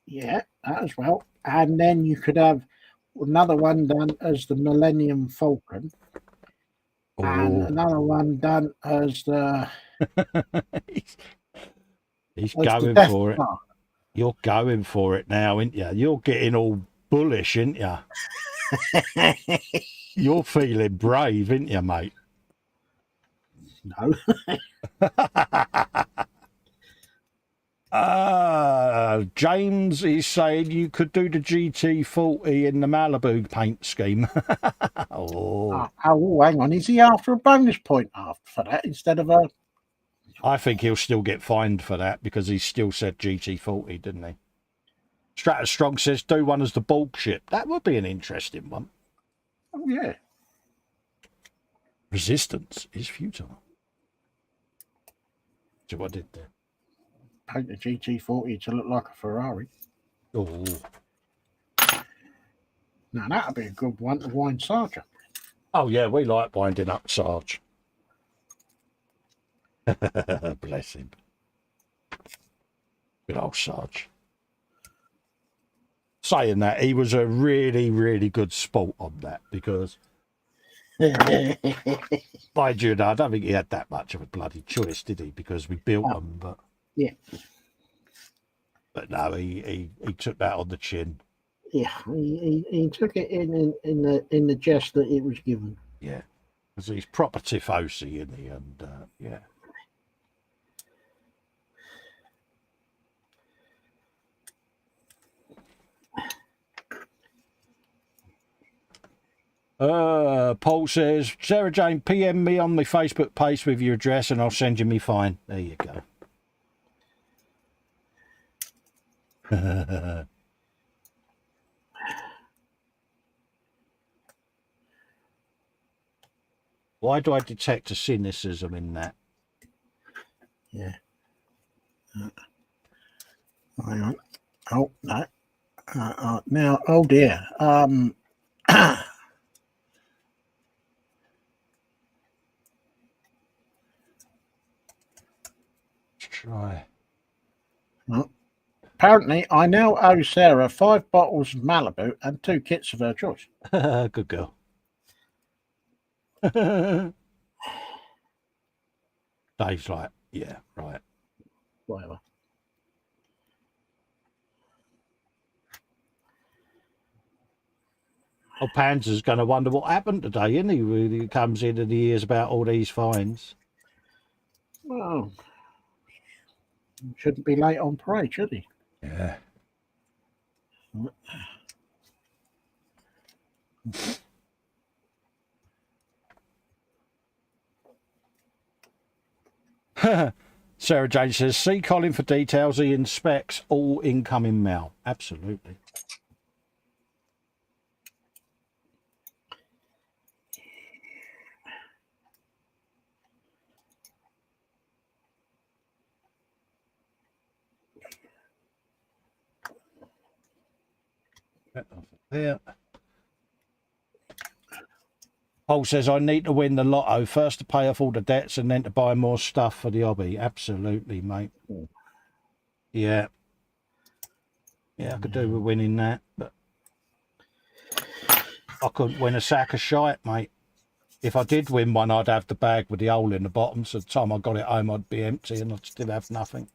Yeah, that as well. And then you could have another one done as the Millennium Falcon. Oh. And another one done as the... He's going for it. You're going for it now, ain't you? You're getting all bullish, ain't you? You're feeling brave, ain't you, mate? No. James is saying you could do the GT40 in the Malibu paint scheme. Oh, hang on. Is he after a bonus point for that instead of a... I think he'll still get fined for that because he still said GT40, didn't he? Stratus Strong says do one as the bulk ship. That would be an interesting one. Oh, yeah. Resistance is futile. So what I did there? Paint the GT40 to look like a Ferrari. Oh. Now, that would be a good one to wind Sarge up. Oh, yeah, we like winding up Sarge. Bless him. Good old Sarge. Saying that, he was a really, really good sport on that because Mind you, no, I don't think he had that much of a bloody choice, did he? Because we built them, but Yeah. But no, he took that on the chin. Yeah, he took it in the jest that it was given. Yeah, because he's proper tifosi, isn't he? And yeah. Paul says, Sarah Jane, PM me on my Facebook page with your address and I'll send you me fine. There you go. Why do I detect a cynicism in that? Yeah. Hang on. Oh, no. Now, oh dear. Try. Well, apparently, I now owe Sarah 5 bottles of Malibu and 2 kits of her choice. Good girl. Dave's like, yeah, right. Whatever. Oh, Panzer's going to wonder what happened today, isn't he? When he comes in and he hears about all these fines. Well, shouldn't be late on parade, should he? Yeah. Sarah Jane says, see Colin for details. He inspects all incoming mail. Absolutely. There. Paul says, I need to win the lotto. First to pay off all the debts and then to buy more stuff for the hobby. Absolutely, mate. Yeah. Yeah, I could do with winning that, but I couldn't win a sack of shite, mate. If I did win one, I'd have the bag with the hole in the bottom, so the time I got it home, I'd be empty and I'd still have nothing.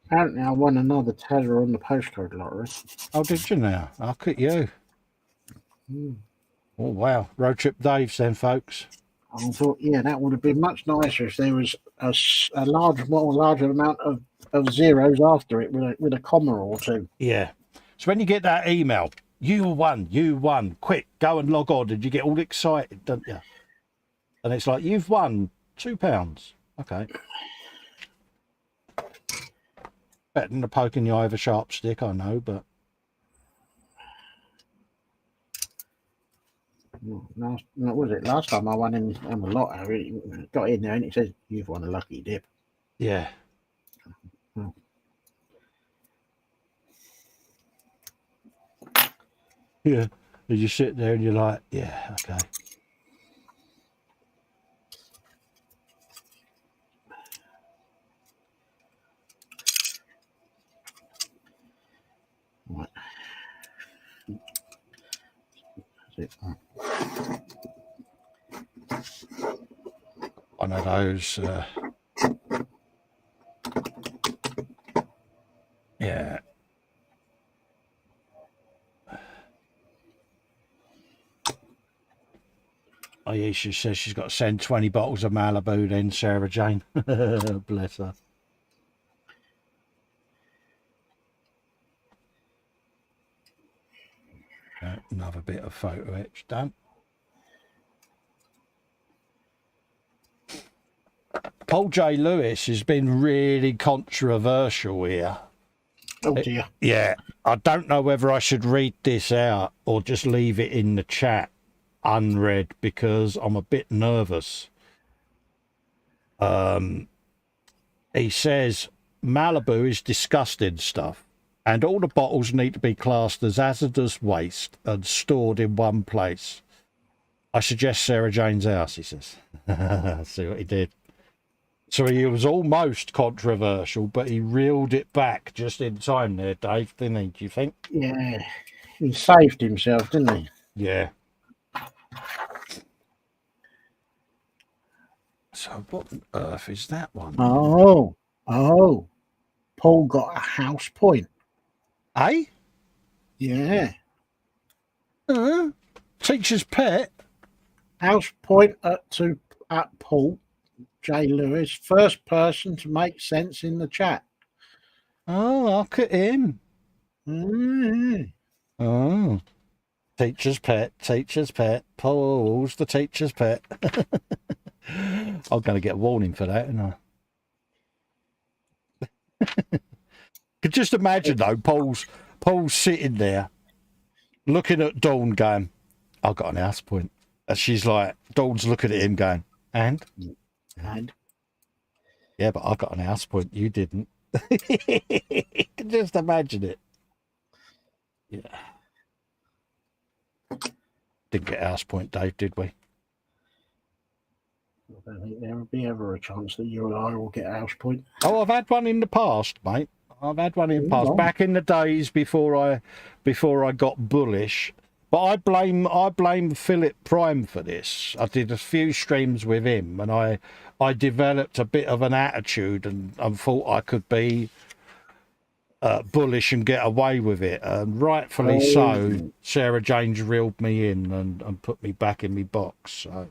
Apparently, I won another tether on the postcode lottery. Oh, did you now? Look at you. Oh, wow. Road trip Dave's then, folks. I thought, yeah, that would have been much nicer if there was a larger amount of zeros after it with a comma or two. Yeah. So when you get that email, you won, quick, go and log on, and you get all excited, don't you? And it's like, you've won £2. Okay. Better than a poke in the eye of a sharp stick, I know, but... Last time I won in the lotto, it got in there and it says, you've won a lucky dip. Yeah. Oh. Yeah. And you sit there and you're like, yeah, okay. Right. That's it. One of those, yeah. Aisha says she's got to send 20 bottles of Malibu then, Sarah Jane. Bless her. Another bit of photo etch done. Paul J. Lewis has been really controversial here. Oh dear. Yeah, I don't know whether I should read this out or just leave it in the chat unread because I'm a bit nervous. He says Malibu is disgusting stuff and all the bottles need to be classed as hazardous waste and stored in one place. I suggest Sarah Jane's house, he says. See what he did. So he was almost controversial, but he reeled it back just in time there, Dave, didn't he? Do you think? Yeah. He saved himself, didn't he? Yeah. So what on earth is that one? Oh. Paul got a house point. Eh? Yeah. Teacher's pet? House point at Paul J. Lewis, first person to make sense in the chat. Oh, look at him. Oh. Teacher's pet. Paul's the teacher's pet. I'm going to get a warning for that, aren't I? Could just imagine, though, Paul's sitting there looking at Dawn going, I've got an house point. And she's like, Dawn's looking at him going, and? Yeah, but I got an house point. You didn't. Can just imagine it. Yeah. Didn't get a house point, Dave, did we? I don't think there will be ever a chance that you and I will get a house point. Oh, I've had one in the past, mate. I've had one in the past. Back in the days before I got bullish. But I blame Philip Prime for this. I did a few streams with him, and I developed a bit of an attitude, and thought I could be bullish and get away with it. And rightfully so, Sarah Jane's reeled me in and put me back in my box. So.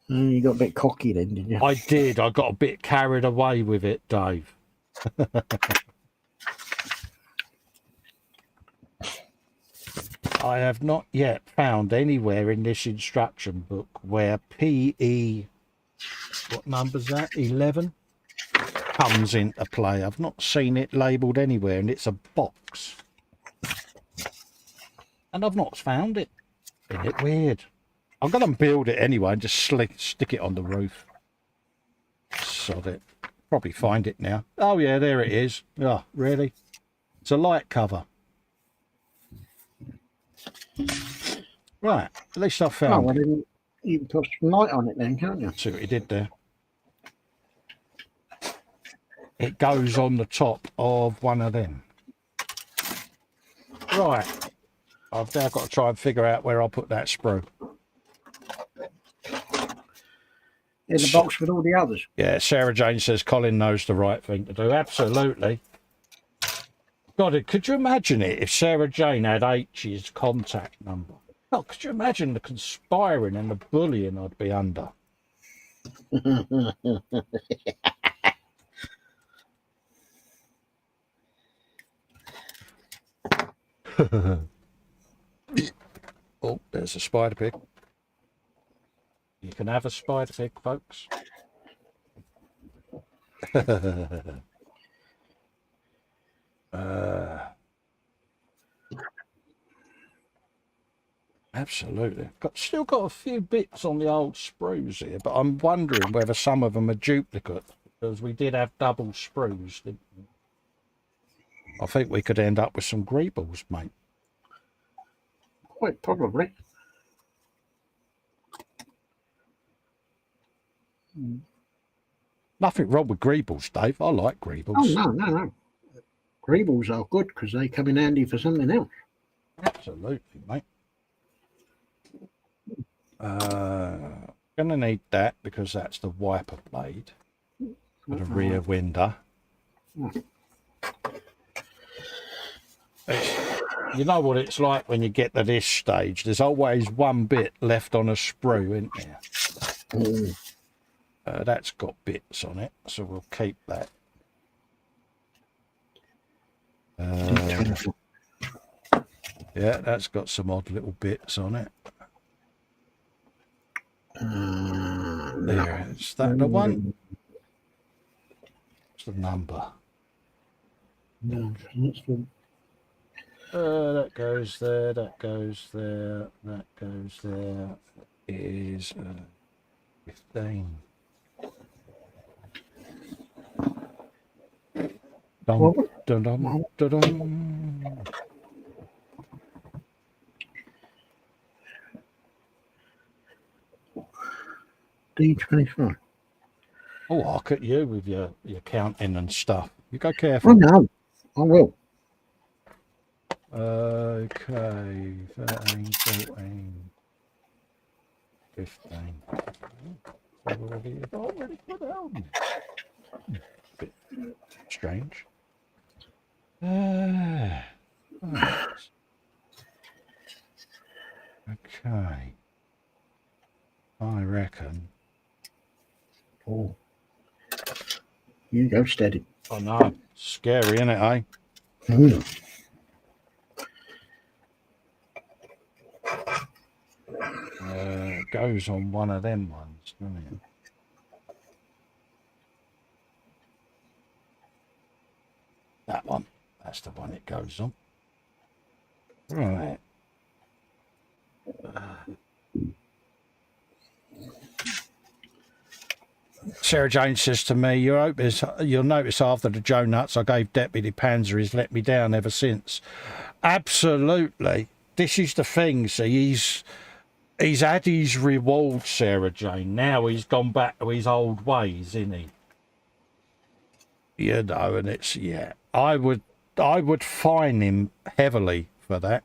You got a bit cocky then, didn't you? I did. I got a bit carried away with it, Dave. I have not yet found anywhere in this instruction book where PE, what number's that, 11, comes into play. I've not seen it labelled anywhere, and it's a box. And I've not found it. Isn't it weird? I'm going to build it anyway and just stick it on the roof. Sod it. Probably find it now. Oh, yeah, there it is. Oh, really? It's a light cover. Right, at least I found it. You can put some light on it then, can't you? See what he did there. It goes on the top of one of them. Right. I've now got to try and figure out where I'll put that sprue. In the box with all the others. Yeah, Sarah Jane says Colin knows the right thing to do. Absolutely. God, could you imagine it if Sarah Jane had H's contact number? Oh, could you imagine the conspiring and the bullying I'd be under? Oh, there's a spider pig. You can have a spider pig, folks. Absolutely. Still got a few bits on the old sprues here, but I'm wondering whether some of them are duplicate, because we did have double sprues, didn't we? I think we could end up with some greebles, mate. Quite probably. Nothing wrong with greebles, Dave. I like greebles. Oh, no. Greebles are good because they come in handy for something else. Absolutely, mate. Gonna need that because that's the wiper blade for the rear window. You know what it's like when you get to this stage. There's always one bit left on a sprue, isn't there? That's got bits on it, so we'll keep that. Yeah, that's got some odd little bits on it. There, is that the one? What's the number? No, that's the... That goes there, that goes there, that goes there. It is 15. Dum, dum, dum, dum, dum. D25. Oh, I'll cut you with your counting and stuff. You go Oh, careful. no, I will. Okay, 13, 14, 15. Already put it on. Bit strange. Right. Okay. I reckon. Oh, you go steady. Oh no, scary, isn't it, eh? It goes on one of them ones, doesn't it? That one. That's the one it goes on. Right. Sarah Jane says to me, you'll notice after the Joe Nuts I gave Deputy Panzer, he's let me down ever since. Absolutely. This is the thing, see, he's had his reward, Sarah Jane. Now he's gone back to his old ways, isn't he? You know, and it's, yeah. I would fine him heavily for that.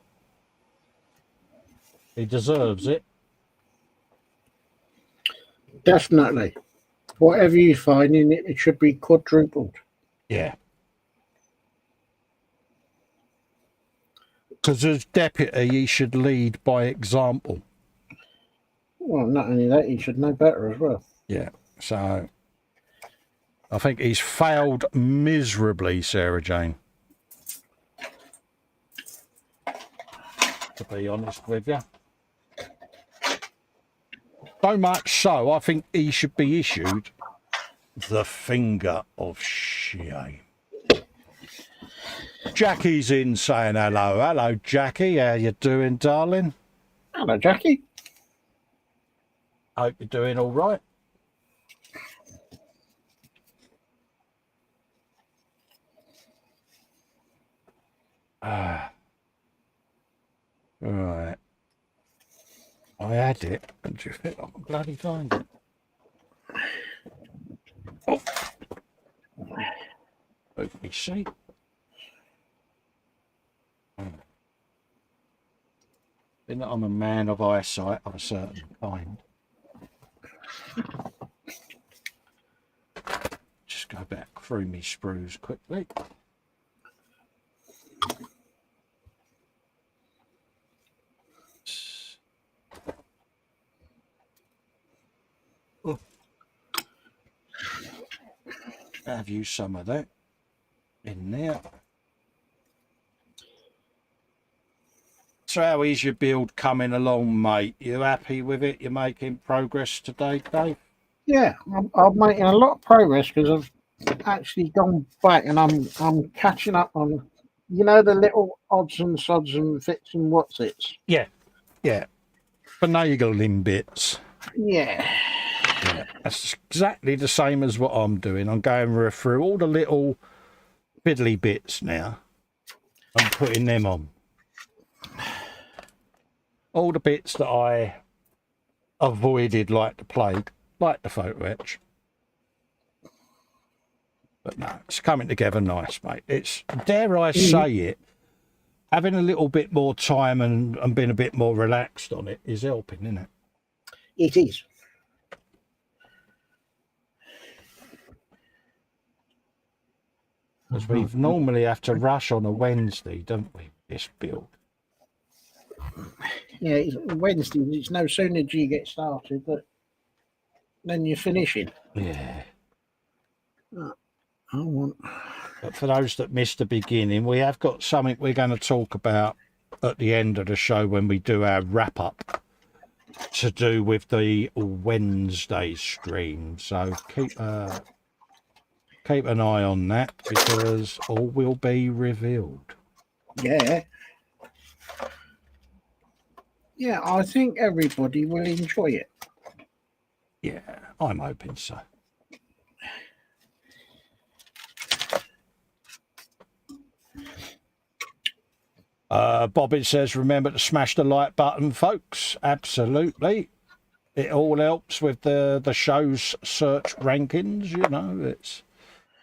He deserves it. Definitely. Whatever you find in it, it should be quadrupled. Yeah. Because as deputy, he should lead by example. Well, not only that, he should know better as well. Yeah. So I think he's failed miserably, Sarah Jane. To be honest with you. So much so, I think he should be issued the finger of shame. Jackie's in saying hello. Hello, Jackie. How you doing, darling? Hello, Jackie. Hope you're doing all right. Right. I had it, and do you think I can bloody find it? Oh! Let me see. Being that I'm a man of eyesight of a certain kind. Just go back through me sprues quickly. Oh. Have you some of that in there? So how is your build coming along, mate? You happy with it? You're making progress today, Dave? Yeah, I'm making a lot of progress because I've actually gone back and I'm catching up on, you know, the little odds and sods and fits and what's its. Yeah, yeah. Finagling bits. Yeah. Yeah, that's exactly the same as what I'm doing. I'm going through all the little fiddly bits now. I'm putting them on. All the bits that I avoided like the plague, like the photo etch. But no, it's coming together nice, mate. It's, dare I say it, having a little bit more time and being a bit more relaxed on it is helping, isn't it? It is. Because we normally have to rush on a Wednesday, don't we, this build? Yeah, it's Wednesday. It's no sooner do you get started, but then you're finishing. Yeah. I want. But for those that missed the beginning, we have got something we're going to talk about at the end of the show when we do our wrap-up to do with the Wednesday stream. So keep an eye on that because all will be revealed. Yeah. Yeah, I think everybody will enjoy it. Yeah, I'm hoping so. Bobby says, remember to smash the like button, folks. Absolutely. It all helps with the show's search rankings, you know.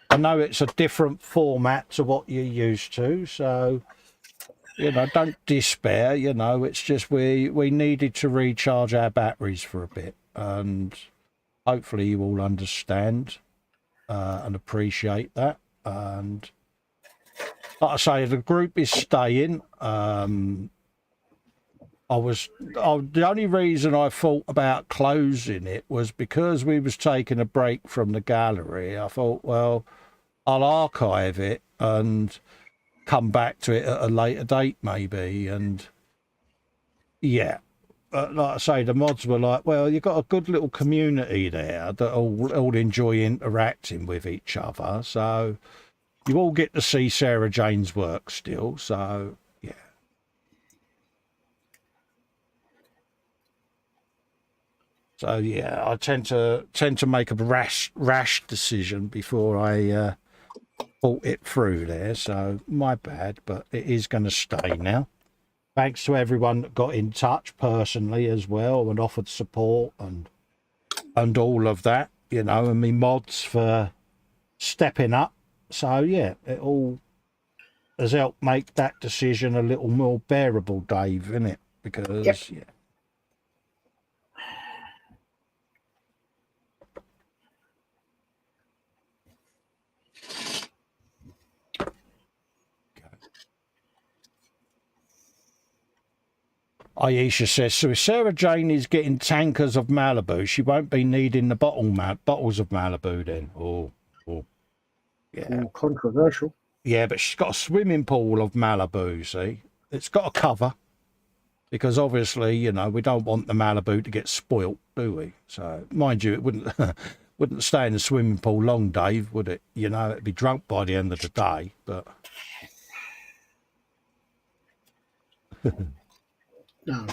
I know it's a different format to what you're used to, so you know, don't despair. You know, it's just we needed to recharge our batteries for a bit, and hopefully you all understand and appreciate that. And like I say, the group is staying. The only reason I thought about closing it was because we was taking a break from the gallery. I thought, well, I'll archive it and come back to it at a later date maybe. And yeah, like I say, the mods were like, well, you've got a good little community there that all enjoy interacting with each other, so you all get to see Sarah Jane's work still. So yeah. So yeah, I tend to make a rash decision before I thought it through there. So my bad, but it is going to stay now. Thanks to everyone that got in touch personally as well and offered support and all of that, you know, and me mods for stepping up. So yeah, it all has helped make that decision a little more bearable, Dave, isn't it? Because yeah. Aisha says, so if Sarah Jane is getting tankers of Malibu, she won't be needing the bottles of Malibu then. Yeah. Controversial. Yeah, but she's got a swimming pool of Malibu, see? It's got a cover. Because obviously, you know, we don't want the Malibu to get spoilt, do we? So, mind you, it wouldn't stay in the swimming pool long, Dave, would it? You know, it'd be drunk by the end of the day, but... No,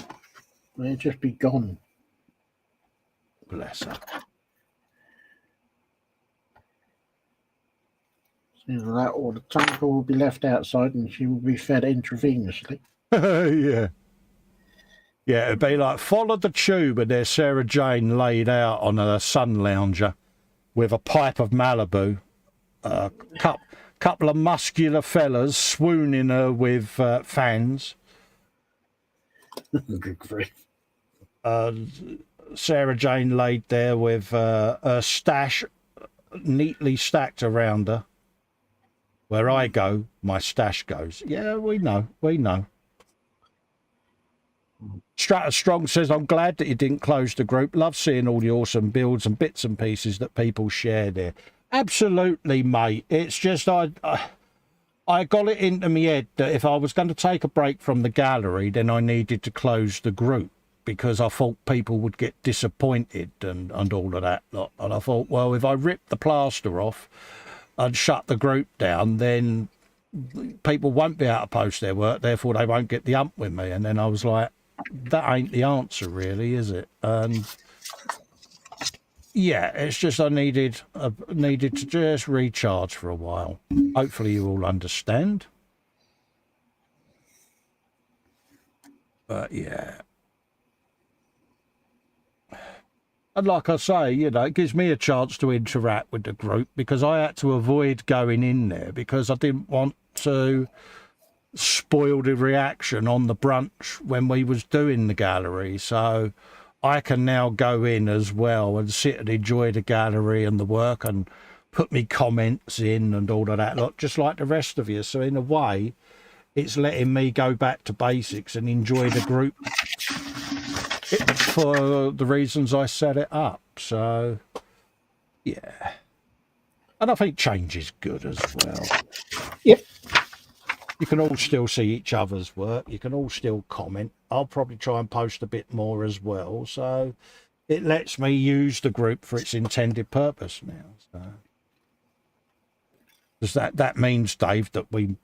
it'd just be gone. Bless her. Either that or the tanker will be left outside and she will be fed intravenously. Yeah. Yeah, it'd be like, follow the tube, and there's Sarah Jane laid out on a sun lounger with a pipe of Malibu, a couple of muscular fellas swooning her with fans. Good grief. Sarah Jane laid there with her stash neatly stacked around her. Where I go, my stash goes. Yeah, we know. Strata Strong says, I'm glad that you didn't close the group. Love seeing all the awesome builds and bits and pieces that people share there. Absolutely, mate. It's just I got it into my head that if I was going to take a break from the gallery, then I needed to close the group because I thought people would get disappointed and all of that lot. And I thought, well, if I rip the plaster off and shut the group down, then people won't be able to post their work, therefore they won't get the ump with me. And then I was like, that ain't the answer really, is it? And yeah, it's just I needed to just recharge for a while. Hopefully you all understand. But yeah. And like I say, you know, it gives me a chance to interact with the group because I had to avoid going in there because I didn't want to spoil the reaction on the brunch when we was doing the gallery. So I can now go in as well and sit and enjoy the gallery and the work and put me comments in and all of that, lot, just like the rest of you. So in a way, it's letting me go back to basics and enjoy the group for the reasons I set it up. So, yeah. And I think change is good as well. Yep. You can all still see each other's work. You can all still comment. I'll probably try and post a bit more as well. So it lets me use the group for its intended purpose now. So does that means, Dave, that we're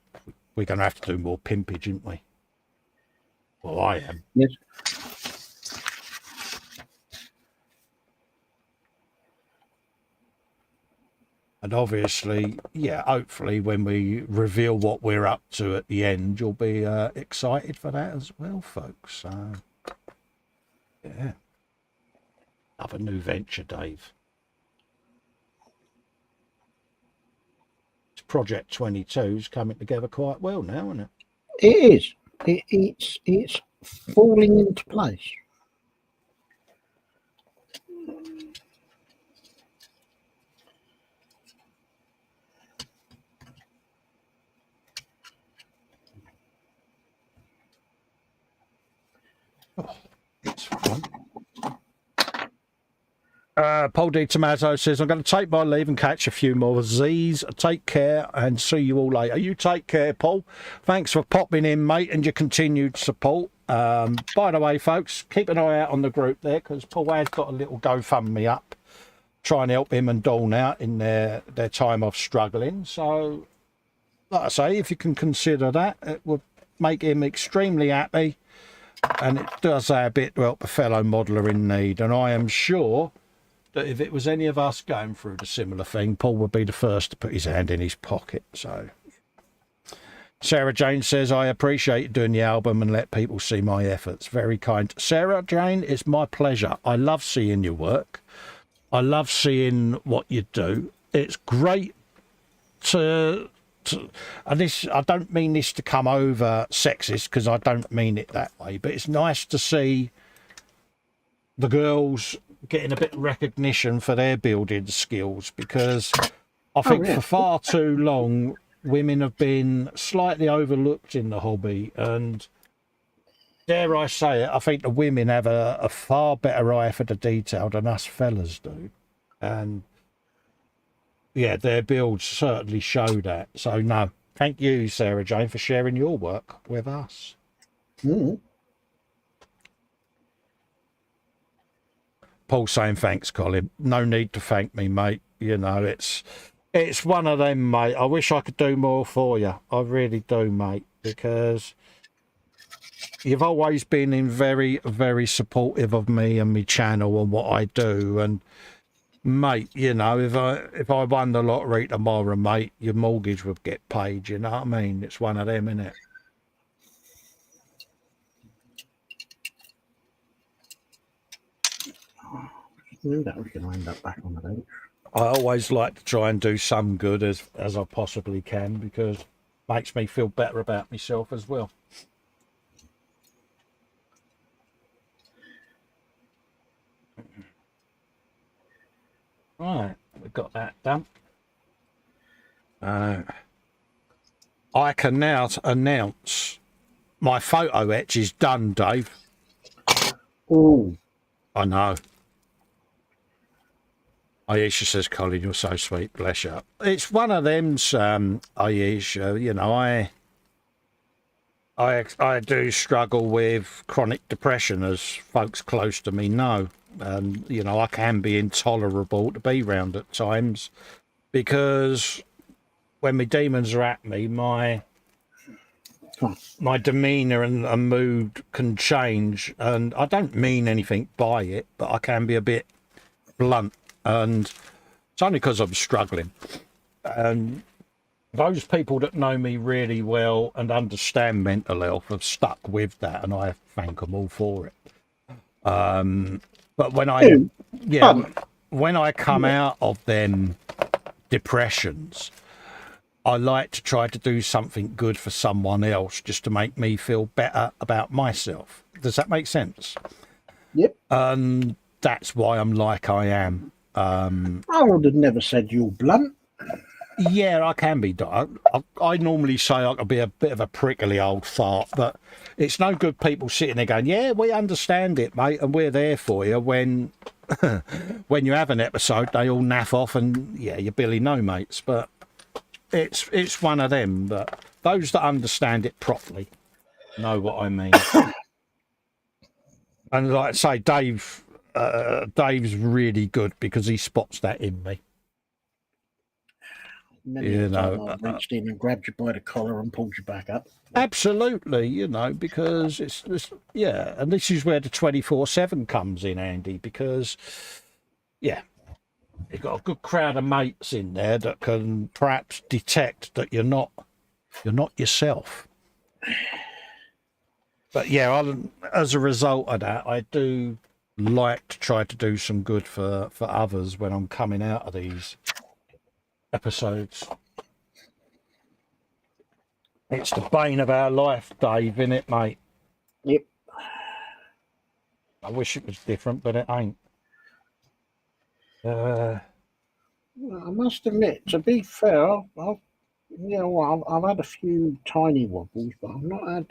going to have to do more pimpage, aren't we? Well, I am. Yes. And obviously, yeah, hopefully when we reveal what we're up to at the end, you'll be excited for that as well, folks. So, yeah. Another new venture, Dave. Project 22 is coming together quite well now, isn't it? It is. It's falling into place. That's fun. Paul D. Tomato says, I'm going to take my leave and catch a few more Z's. Take care and see you all later. You take care, Paul. Thanks for popping in, mate, and your continued support. By the way, folks, keep an eye out on the group there, because Paul has got a little GoFundMe up. Try and help him and Dawn out in their time of struggling. So, like I say, if you can consider that, it would make him extremely happy. And it does a bit to help a fellow modeller in need. And I am sure that if it was any of us going through the similar thing, Paul would be the first to put his hand in his pocket. So Sarah Jane says, I appreciate doing the album and let people see my efforts. Very kind. Sarah Jane, it's my pleasure. I love seeing your work. I love seeing what you do. It's great to and this, I don't mean this to come over sexist, because I don't mean it that way, but it's nice to see the girls getting a bit of recognition for their building skills, because I think for far too long women have been slightly overlooked in the hobby, and dare I say it, I think the women have a far better eye for the detail than us fellas do. And yeah, their builds certainly show that. So no, thank you, Sarah Jane, for sharing your work with us. Paul saying, thanks, Colin. No need to thank me, mate. You know, it's one of them, mate. I wish I could do more for you. I really do, mate, because you've always been very, very supportive of me and my channel and what I do. And mate, you know, if I won the lottery tomorrow, mate, your mortgage would get paid. You know what I mean? It's one of them, innit? I knew that was going to end up back on the bench. I always like to try and do some good as I possibly can, because it makes me feel better about myself as well. Right, we've got that done. I can now announce my photo etch is done, Dave. Oh, I know. Aisha says, Colin, you're so sweet, bless you. It's one of them, Aisha, you know, I do struggle with chronic depression, as folks close to me know. And, you know, I can be intolerable to be round at times, because when my demons are at me, my demeanour and mood can change. And I don't mean anything by it, but I can be a bit blunt. And it's only because I'm struggling. And those people that know me really well and understand mental health have stuck with that, and I thank them all for it. But when I come out of them depressions, I like to try to do something good for someone else, just to make me feel better about myself. Does that make sense? Yep. And that's why I'm like I am. I would have never said you're blunt. Yeah, I can be. I normally say I can be a bit of a prickly old fart, but it's no good people sitting there going, yeah, we understand it, mate, and we're there for you, when when you have an episode, they all naff off and, yeah, you're Billy No Mates. But it's one of them. But those that understand it properly know what I mean. And like I say, Dave's really good, because he spots that in me. Many times I've reached in and grabbed you by the collar and pulled you back up. Absolutely, you know, because it's yeah, and this is where the 24/7 comes in handy, because yeah, you've got a good crowd of mates in there that can perhaps detect that you're not yourself. But yeah, as a result of that, I do like to try to do some good for others when I'm coming out of these episodes. It's the bane of our life, Dave, innit, mate? Yep. I wish it was different, but it ain't. Well, I must admit, to be fair, I've had a few tiny wobbles, but I've not had.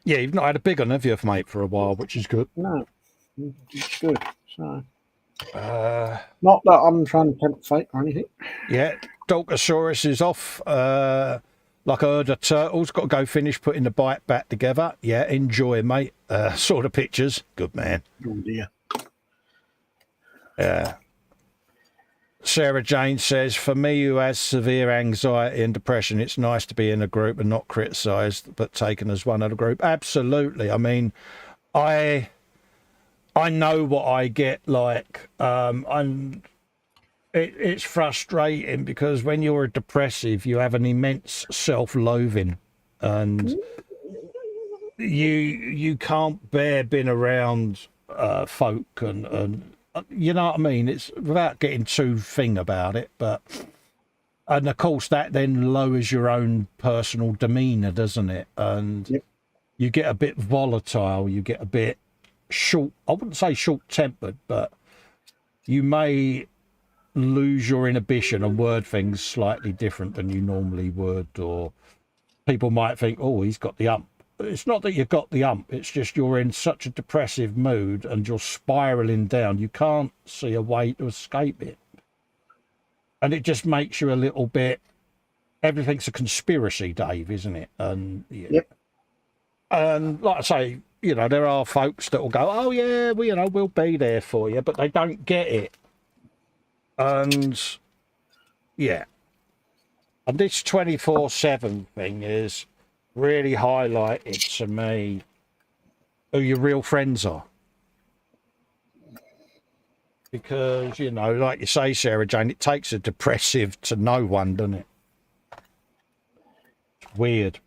Yeah, you've not had a big one, have you, mate, for a while, which is good. No, it's good. So, not that I'm trying to tempt fate or anything. Yeah, Dolcosaurus is off. Like I heard, a turtle's got to go finish putting the bite back together. Yeah, enjoy, mate. Saw the pictures. Good man. Oh dear. Yeah. Sarah Jane says, for me who has severe anxiety and depression, it's nice to be in a group and not criticised, but taken as one of the group. Absolutely. I mean, I know what I get like. It's frustrating because when you're depressive, you have an immense self-loathing, and you can't bear being around folk and you know what I mean? It's without getting too thing about it, and of course that then lowers your own personal demeanour, doesn't it? And yep. You get a bit volatile, you get a bit short, I wouldn't say short-tempered, but you may lose your inhibition and word things slightly different than you normally would, or people might think, oh, he's got the ump. It's not that you've got the ump, it's just you're in such a depressive mood and you're spiralling down. You can't see a way to escape it. And it just makes you a little bit, everything's a conspiracy, Dave, isn't it? And yeah. Yep. And like I say, you know, there are folks that will go, oh yeah, we'll be there for you, but they don't get it. And yeah. And this 24/7 thing is really highlighted to me who your real friends are. Because, you know, like you say, Sarah Jane, it takes a depressive to know one, doesn't it? It's weird.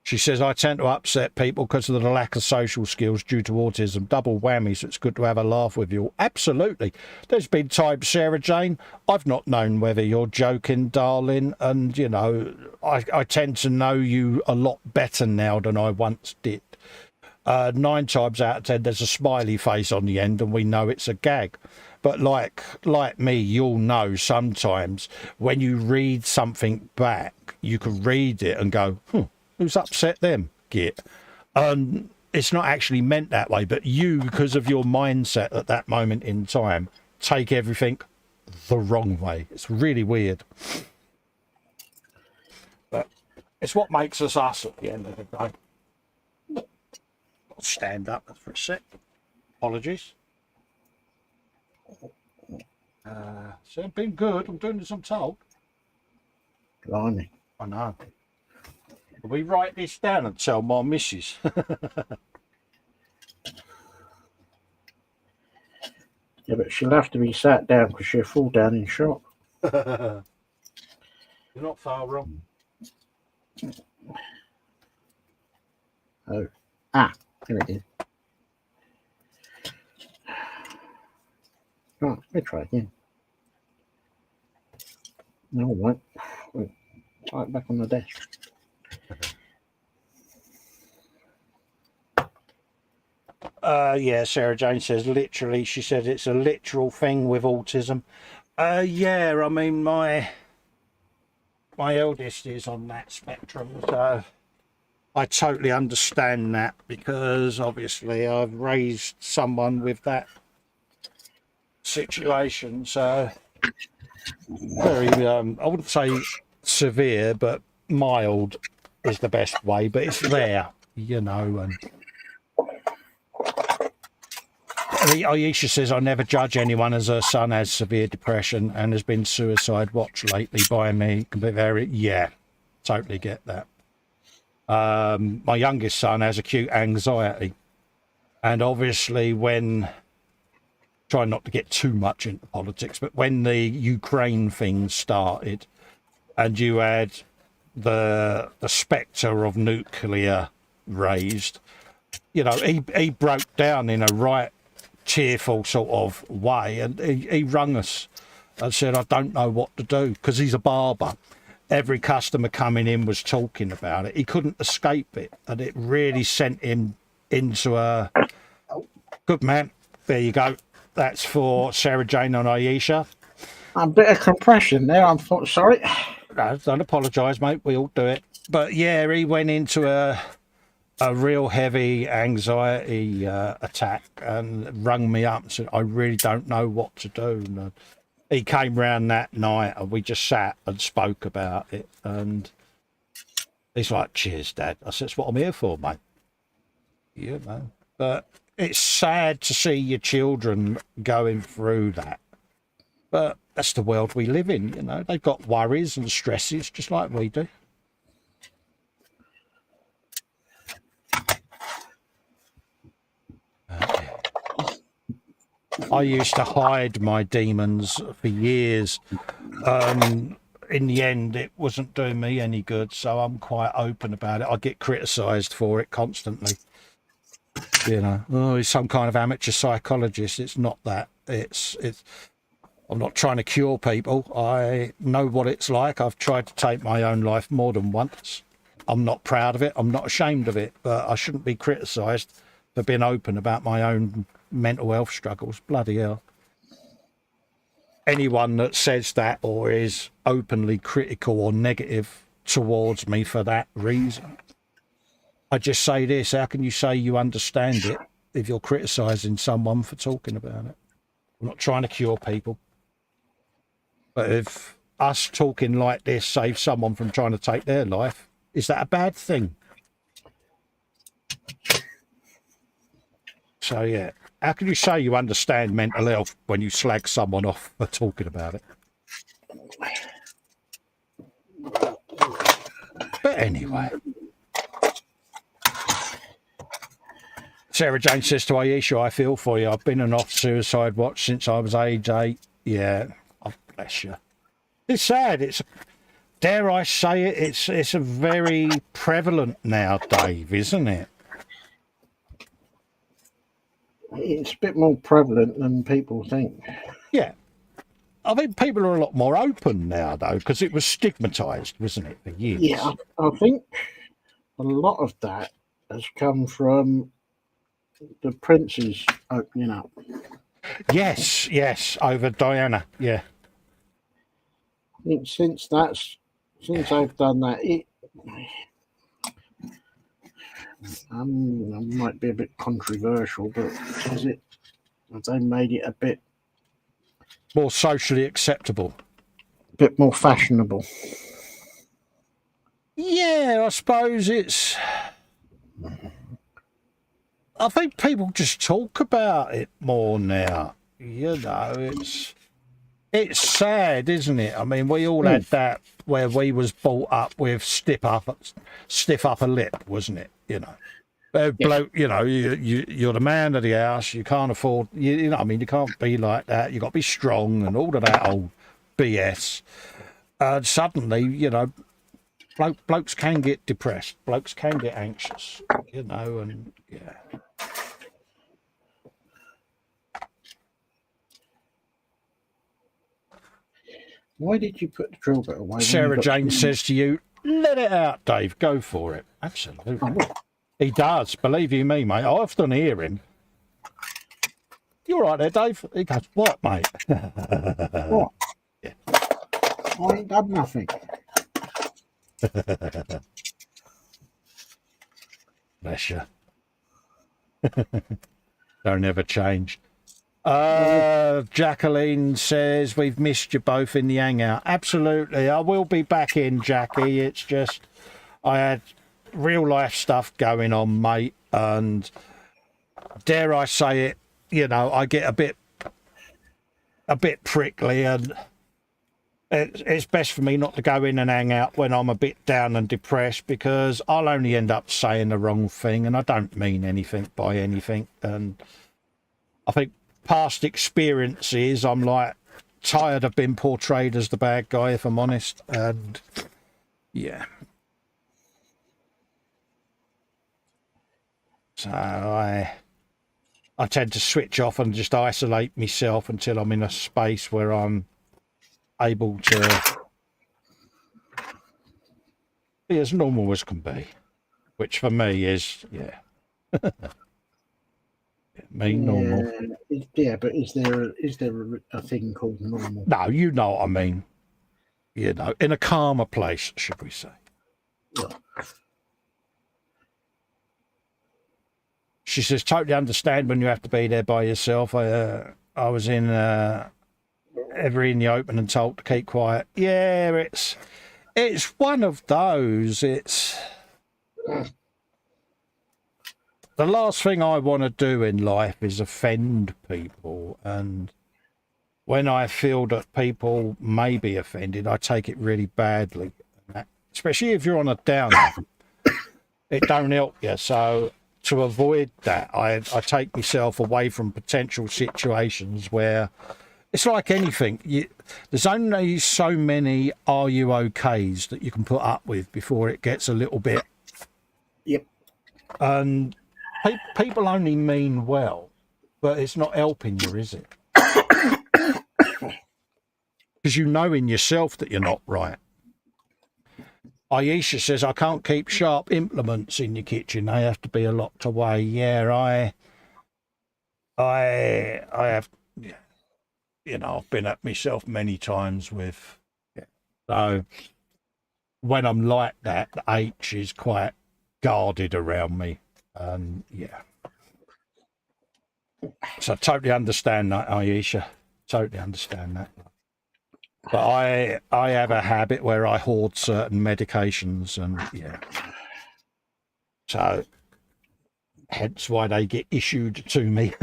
She says, I tend to upset people because of the lack of social skills due to autism. Double whammy, so it's good to have a laugh with you. Absolutely. There's been times, Sarah Jane, I've not known whether you're joking, darling. And, you know, I tend to know you a lot better now than I once did. 9 times out of 10, there's a smiley face on the end and we know it's a gag. But like me, you'll know sometimes when you read something back, you can read it and go, who's upset them? Git. It's not actually meant that way, but you, because of your mindset at that moment in time, take everything the wrong way. It's really weird. But it's what makes us us at the end of the day. I'll stand up for a sec. Apologies. So I've been good. I'm doing as I'm told. Blimey. I know. We write this down and tell my missus. Yeah, but she'll have to be sat down because she'll fall down in shock. You're not far wrong. Oh. Ah, there it is. Right, let's try again. No, right. Tie it back on the desk. Yeah, Sarah Jane says literally, she said it's a literal thing with autism. Yeah, I mean, my eldest is on that spectrum, so I totally understand that because obviously I've raised someone with that situation, so very, I wouldn't say severe, but mild is the best way, but it's there, you know. And Aisha says, I never judge anyone as her son has severe depression and has been suicide watched lately by me. Yeah, totally get that. My youngest son has acute anxiety. And obviously when, try not to get too much into politics, but when the Ukraine thing started and you had the spectre of nuclear raised, you know, he broke down in a right cheerful sort of way, and he rung us and said, I don't know what to do, because he's a barber. every customer coming in was talking about it. He couldn't escape it, and it really sent him into a good man. There you go. That's for Sarah Jane and Aisha. A bit of compression there. I'm sorry. No, don't apologise, mate. We all do it. But yeah, he went into a real heavy anxiety attack and rung me up and said, I really don't know what to do. And he came round that night and we just sat and spoke about it. And he's like, cheers, Dad. I said, that's what I'm here for, mate. You know, but it's sad to see your children going through that. But that's the world we live in, you know. They've got worries and stresses just like we do. I used to hide my demons for years. In the end, it wasn't doing me any good, so I'm quite open about it. I get criticised for it constantly. You know, oh, he's some kind of amateur psychologist. It's not that. It's. I'm not trying to cure people. I know what it's like. I've tried to take my own life more than once. I'm not proud of it. I'm not ashamed of it, but I shouldn't be criticised for being open about my own mental health struggles. Bloody hell. Anyone that says that or is openly critical or negative towards me for that reason, I just say this, how can you say you understand it if you're criticising someone for talking about it? I'm not trying to cure people. But if us talking like this saves someone from trying to take their life, is that a bad thing? So, yeah. How can you say you understand mental health when you slag someone off for talking about it? But anyway. Sarah Jane says to Aisha, I feel for you. I've been on off suicide watch since I was age 8. Yeah. Oh, bless you. It's sad. It's, dare I say it, it's a very prevalent now, Dave, isn't it? It's a bit more prevalent than people think. Yeah. I think people are a lot more open now, though, because it was stigmatised, wasn't it, for years? Yeah, I think a lot of that has come from the princes opening up. Yes, over Diana, yeah. I think since I've done that, I might be a bit controversial, but have they made it a bit more socially acceptable, a bit more fashionable? Yeah, I suppose it's. I think people just talk about it more now. You know, it's sad, isn't it? I mean, we all had that where we was brought up with stiff upper lip, wasn't it? You know, bloke. You know, you're the man of the house. You can't afford. You know, I mean, you can't be like that. You got to be strong and all of that old BS. Suddenly, you know, blokes can get depressed. Blokes can get anxious. You know, and yeah. Why did you put the drill bit away? Sarah Jane says to you, let it out, Dave. Go for it. Absolutely. He does. Believe you me, mate. I often hear him. You all right there, Dave? He goes, what, mate? What? Yeah. I ain't done nothing. Bless you. Don't ever change. Jacqueline says, we've missed you both in the hangout. Absolutely. I will be back in, Jackie. It's just I had real life stuff going on, mate, and dare I say it, you know, I get a bit prickly, and it's best for me not to go in and hang out when I'm a bit down and depressed, because I'll only end up saying the wrong thing, and I don't mean anything by anything. And I think past experiences, I'm like tired of being portrayed as the bad guy, if I'm honest. And yeah, so I tend to switch off and just isolate myself until I'm in a space where I'm able to Be as normal as can be, which for me is, yeah. Me normal. Yeah, but is there a thing called normal? No, you know what I mean. You know, in a calmer place, should we say. Yeah. She says, totally understand when you have to be there by yourself. I was in ever in the open and told to keep quiet. Yeah, it's one of those. It's the last thing I want to do in life is offend people, and when I feel that people may be offended, I take it really badly. Especially if you're on a downer, it don't help you. So to avoid that, I take myself away from potential situations where it's like anything. There's only so many "are you okays" that you can put up with before it gets a little bit. Yep. And people only mean well, but it's not helping you, is it? Because you know in yourself that you're not right. Aisha says, I can't keep sharp implements in your kitchen. They have to be locked away. Yeah, I have, you know, I've been at myself many times with, so when I'm like that, the H is quite guarded around me. Yeah. So I totally understand that, Aisha. Totally understand that. But I have a habit where I hoard certain medications, and yeah. So hence why they get issued to me.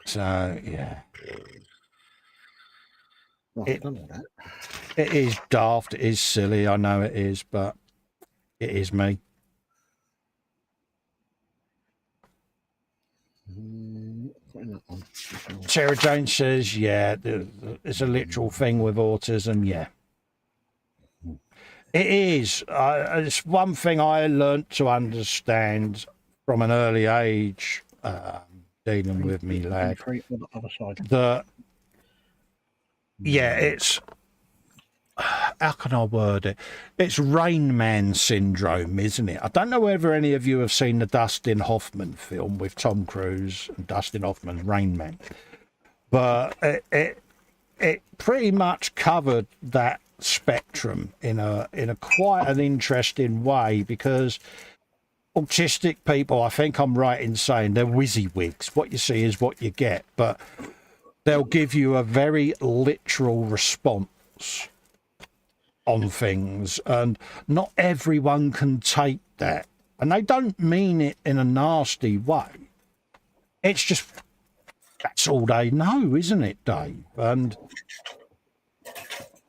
So yeah. It is daft, it is silly, I know it is, but it is me. Sarah Jane says, yeah, it's a literal thing with autism, yeah. It is. It's one thing I learnt to understand from an early age, dealing with me lad, that, yeah, it's, how can I word it? It's Rain Man syndrome, isn't it? I don't know whether any of you have seen the Dustin Hoffman film with Tom Cruise and Dustin Hoffman, Rain Man. But it pretty much covered that spectrum in a quite an interesting way, because autistic people, I think I'm right in saying, they're WYSIWYGs. What you see is what you get, but they'll give you a very literal response on things, and not everyone can take that, and they don't mean it in a nasty way. It's just that's all they know, isn't it, Dave? And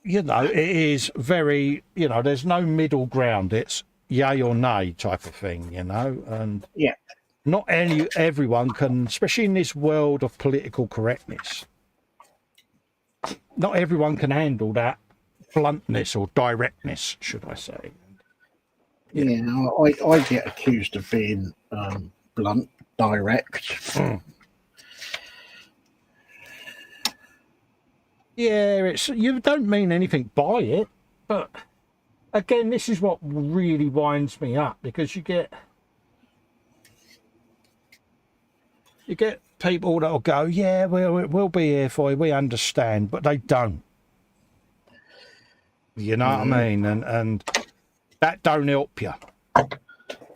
you know, it is very, you know, there's no middle ground. It's yay or nay type of thing, you know. And yeah, not everyone can, especially in this world of political correctness, not everyone can handle that bluntness or directness, should I say. Yeah, I get accused of being blunt, direct. Yeah, it's, you don't mean anything by it, but again, this is what really winds me up, because you get people that'll go, yeah, we'll be here for you, we understand, but they don't. You know what I mean? And that don't help you.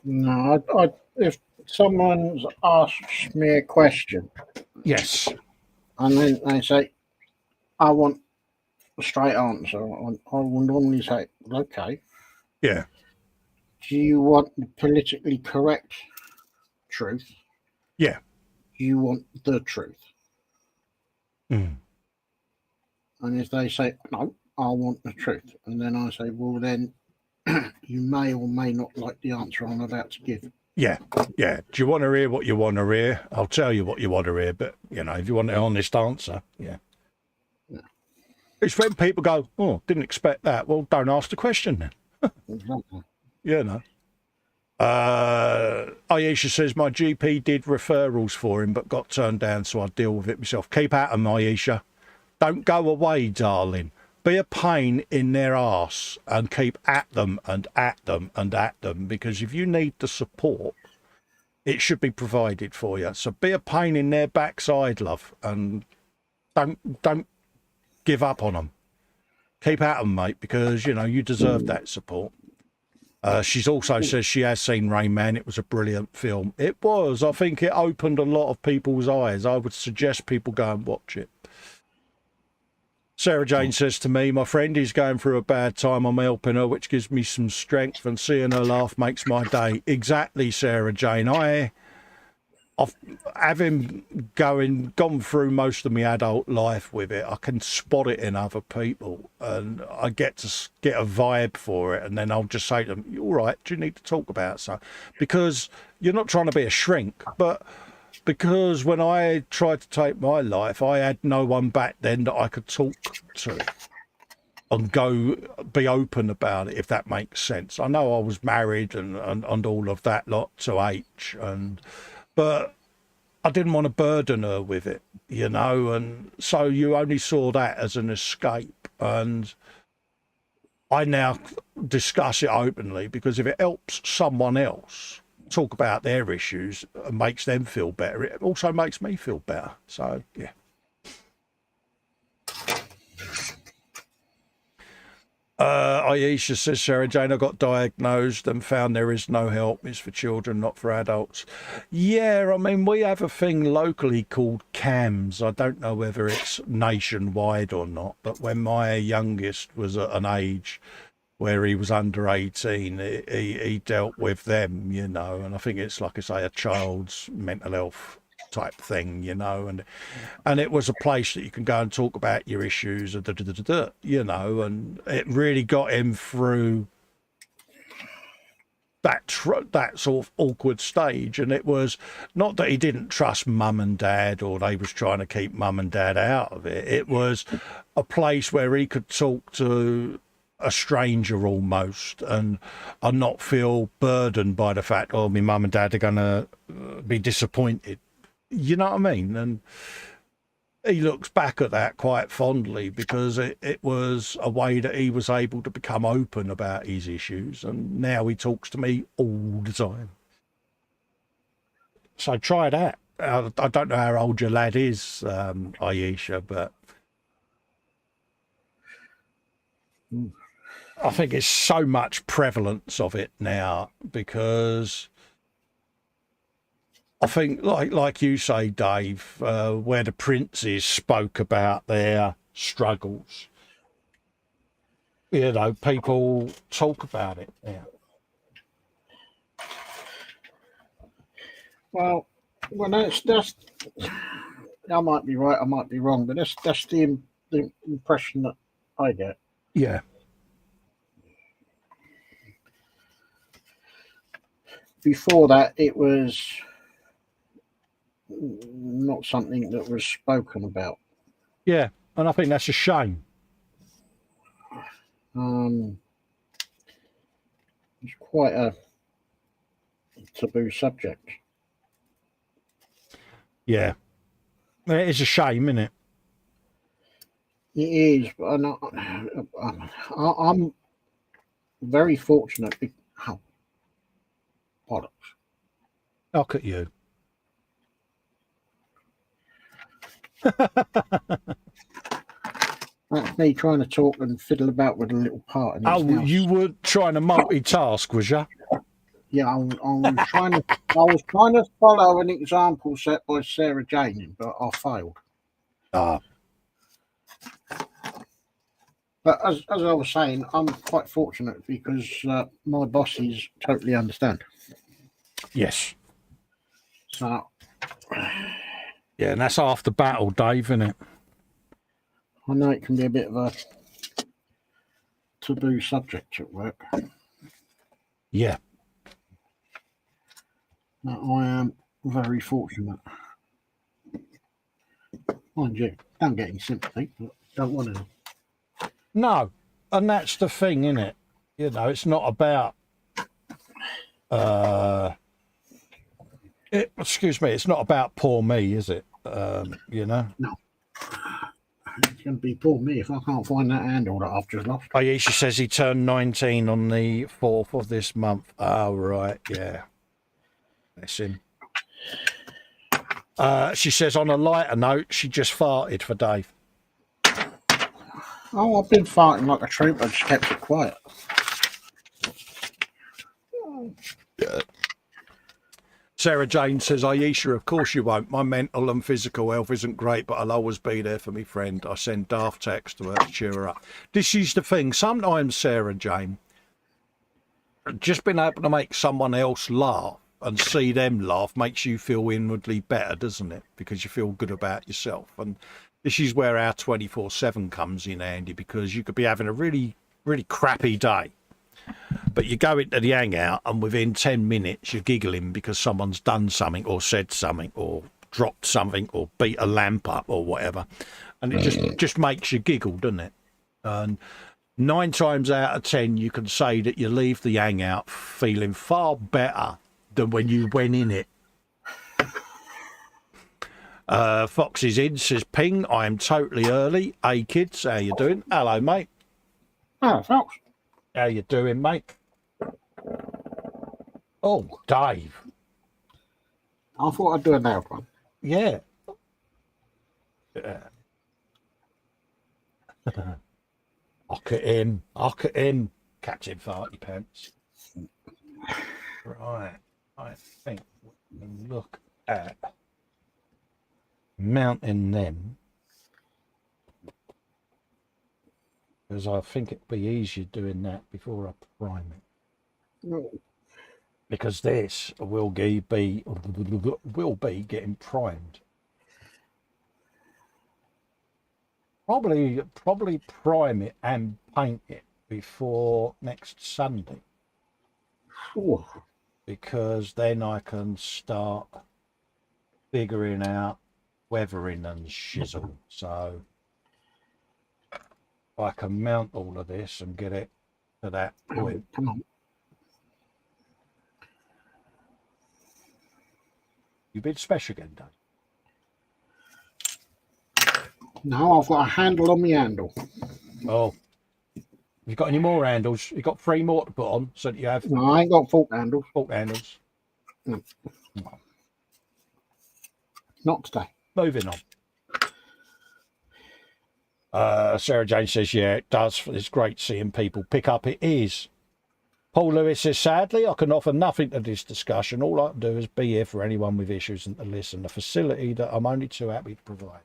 No, if someone's asked me a question, yes, and then they say, I want a straight answer, I will normally say, okay. Yeah. Do you want the politically correct truth? Yeah. Do you want the truth? Mm. And if they say, no, I want the truth, and then I say, well, then you may or may not like the answer I'm about to give. Yeah, yeah. Do you want to hear what you want to hear? I'll tell you what you want to hear, but, you know, if you want an honest answer, yeah. It's when people go, oh, didn't expect that. Well, don't ask the question then. Exactly. Yeah, no. Aisha says, my GP did referrals for him, but got turned down, so I deal with it myself. Keep at them, Aisha. Don't go away, darling. be a pain in their arse and keep at them and at them and at them, because if you need the support, it should be provided for you. So be a pain in their backside, love, and don't give up on them. Keep at them, mate, because, you know, you deserve that support. She's also says she has seen Rain Man. It was a brilliant film. It was. I think it opened a lot of people's eyes. I would suggest people go and watch it. Sarah Jane says to me, my friend is going through a bad time. I'm helping her, which gives me some strength, and seeing her laugh makes my day. Exactly, Sarah Jane. I've having gone through most of my adult life with it, I can spot it in other people, and I get to get a vibe for it, and then I'll just say to them, "You all right? Do you need to talk about something?" Because you're not trying to be a shrink, but because when I tried to take my life, I had no one back then that I could talk to and go be open about it, if that makes sense. I know I was married and all of that lot to H, but I didn't want to burden her with it, you know, and so you only saw that as an escape. And I now discuss it openly, because if it helps someone else talk about their issues and makes them feel better, it also makes me feel better. So, yeah. Aisha says, Sarah Jane, I got diagnosed and found there is no help. It's for children, not for adults. Yeah, I mean, we have a thing locally called CAMS. I don't know whether it's nationwide or not, but when my youngest was at an age where he was under 18, he dealt with them, you know, and I think it's, like I say, a child's mental health type thing, you know, and it was a place that you can go and talk about your issues, you know, and it really got him through that sort of awkward stage. And it was not that he didn't trust mum and dad, or they was trying to keep mum and dad out of it. It was a place where he could talk to a stranger almost, and not feel burdened by the fact, oh, my mum and dad are going to be disappointed. You know what I mean? And he looks back at that quite fondly, because it was a way that he was able to become open about his issues, and now he talks to me all the time. So try that. I don't know how old your lad is, Aisha, but I think it's so much prevalence of it now, because I think, like you say, Dave, where the Princes spoke about their struggles, you know, people talk about it now. Well, that's I might be right, I might be wrong, but that's the impression that I get. Yeah. Before that, it was not something that was spoken about. Yeah, and I think that's a shame. It's quite a taboo subject. Yeah, it is a shame, isn't it? It is, but I'm very fortunate. Bollocks. Look at you. That's me trying to talk and fiddle about with a little part in his house. You were trying to multitask, was you? Yeah, I was trying to follow an example set by Sarah Jane, but I failed. But as I was saying, I'm quite fortunate, because my bosses totally understand. Yes. So. Yeah, and that's half the battle, Dave, isn't it? I know it can be a bit of a taboo subject at work. Yeah. But I am very fortunate. Mind you, don't get any sympathy, but don't want to. No, and that's the thing, isn't it? You know, it's not about it's not about poor me, is it? You know? No. It's going to be poor me if I can't find that handle that I've just lost. Aisha says he turned 19 on the 4th of this month. Oh, right, yeah. Bless him. She says, on a lighter note, she just farted for Dave. Oh, I've been farting like a troop. I just kept it quiet. Yeah. Sarah Jane says, Aisha, of course you won't. My mental and physical health isn't great, but I'll always be there for me friend. I send daft texts to her to cheer her up. This is the thing. Sometimes, Sarah Jane, just being able to make someone else laugh and see them laugh makes you feel inwardly better, doesn't it? Because you feel good about yourself. And this is where our 24/7 comes in handy, because you could be having a really, really crappy day, but you go into the hangout and within 10 minutes you're giggling because someone's done something or said something or dropped something or beat a lamp up or whatever. And it just makes you giggle, doesn't it? And 9 times out of 10 you can say that you leave the hangout feeling far better than when you went in it. Fox is in, says, ping, I am totally early. Hey kids, how you doing? Hello, mate. Oh, Fox. How you doing, mate? Oh, Dave. I thought I'd do a loud one. Yeah. Look at him. Look at him. Captain Farty Pants. Right. I think we can look at mounting them, because I think it'd be easier doing that before I prime it. No. Because this will be getting primed. Probably prime it and paint it before next Sunday. Ooh. Because then I can start figuring out weathering and shizzle. So I can mount all of this and get it to that point. Come on. You been special again, Dave? Now I've got a handle on my handle. Oh. You got any more handles? You got 3 more to put on, so that you have No, I ain't got fork handles. fork handles. No. Not today. Moving on. Sarah Jane says, yeah, it does. It's great seeing people pick up. It is. Paul Lewis says, sadly, I can offer nothing to this discussion. All I can do is be here for anyone with issues and to listen. A facility that I'm only too happy to provide.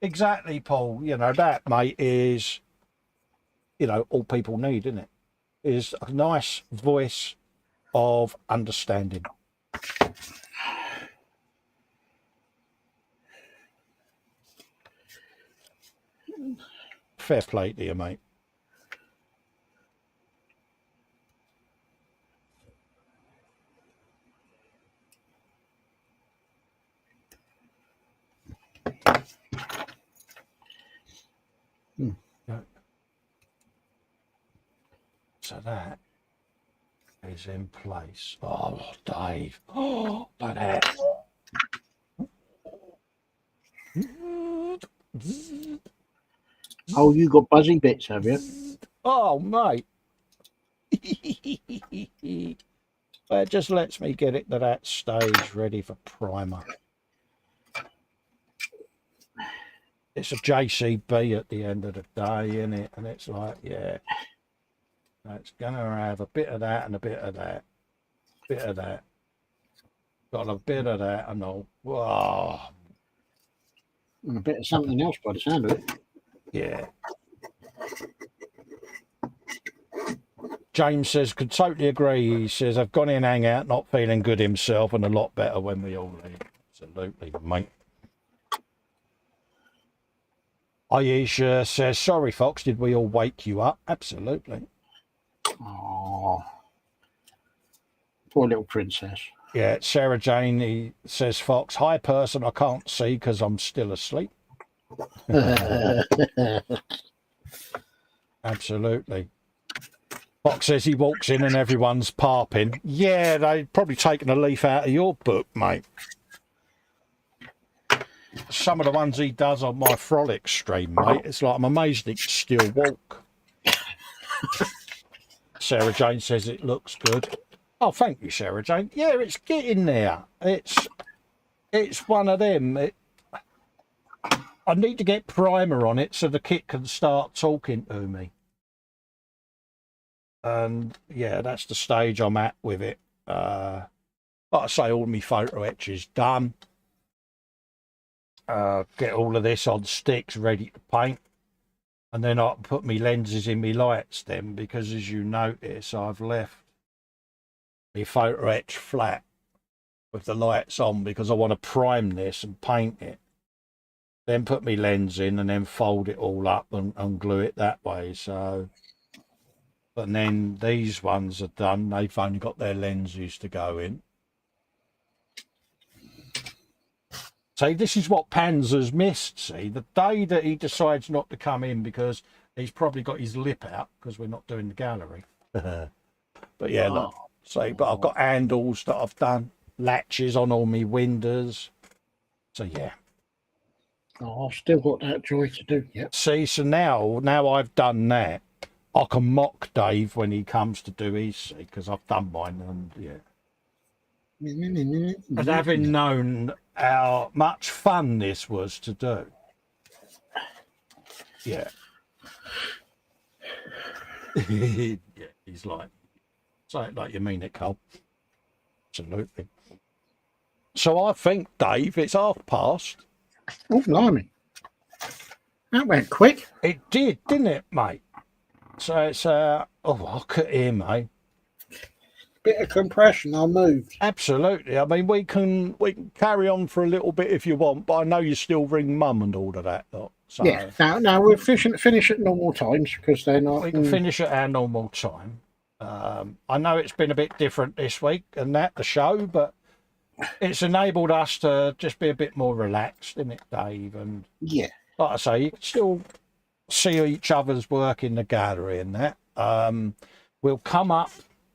Exactly, Paul. You know, that, mate, is, you know, all people need, isn't it? Is a nice voice of understanding. Fair play to you, mate. So that is in place. Oh, Dave. Oh, look at that. Oh, you got buzzy bits, have you? Oh, mate. It just lets me get it to that stage ready for primer. It's a JCB at the end of the day, isn't it? And it's like, yeah, it's going to have a bit of that and a bit of that. Bit of that. Got a bit of that and all. Whoa. And a bit of something else by the sound of it. Yeah. James says, could totally agree. He says, I've gone in hangout, not feeling good himself, and a lot better when we all leave. Absolutely, mate. Aisha says, sorry, Fox, did we all wake you up? Absolutely. Oh, poor little princess. Yeah, Sarah Jane, he says, Fox, hi, person, I can't see because I'm still asleep. Absolutely. Fox says he walks in and everyone's parping. Yeah, they've probably taken a leaf out of your book, mate. some of the ones he does on my Frolic stream, mate. It's like I'm amazed he can still walk. Sarah Jane says it looks good. Oh, thank you, Sarah Jane. Yeah, it's getting there. It's one of them. I need to get primer on it so the kit can start talking to me. And yeah, that's the stage I'm at with it. Like I say, all my photo etch is done. Get all of this on sticks ready to paint. And then I can put my lenses in my lights then, because as you notice, I've left my photo etch flat with the lights on because I want to prime this and paint it. Then put my lens in and then fold it all up and glue it that way. So, but then these ones are done. They've only got their lenses to go in. See, this is what Panzer's missed, see. The day that he decides not to come in because he's probably got his lip out because we're not doing the gallery. But yeah, look, see, but I've got handles that I've done, latches on all my windows. So yeah. Oh, I've still got that joy to do yet. See, so now I've done that, I can mock Dave when he comes to do his, see, because I've done mine and yeah. And having known how much fun this was to do. Yeah. Yeah, he's like, say it like you mean it, Cole. Absolutely. So I think, Dave, it's past. Oh, blimey. That went quick. It did, didn't it, mate? So it's, oh, look at here, mate. Bit of compression, I'll move. Absolutely. I mean, we can carry on for a little bit if you want, but I know you still ring mum and all of that lot. So yeah, now we'll finish at normal times because they're not. We can finish at our normal time. I know it's been a bit different this week and that, the show, but it's enabled us to just be a bit more relaxed, isn't it, Dave? And yeah, like I say, you can still see each other's work in the gallery and that. We'll come up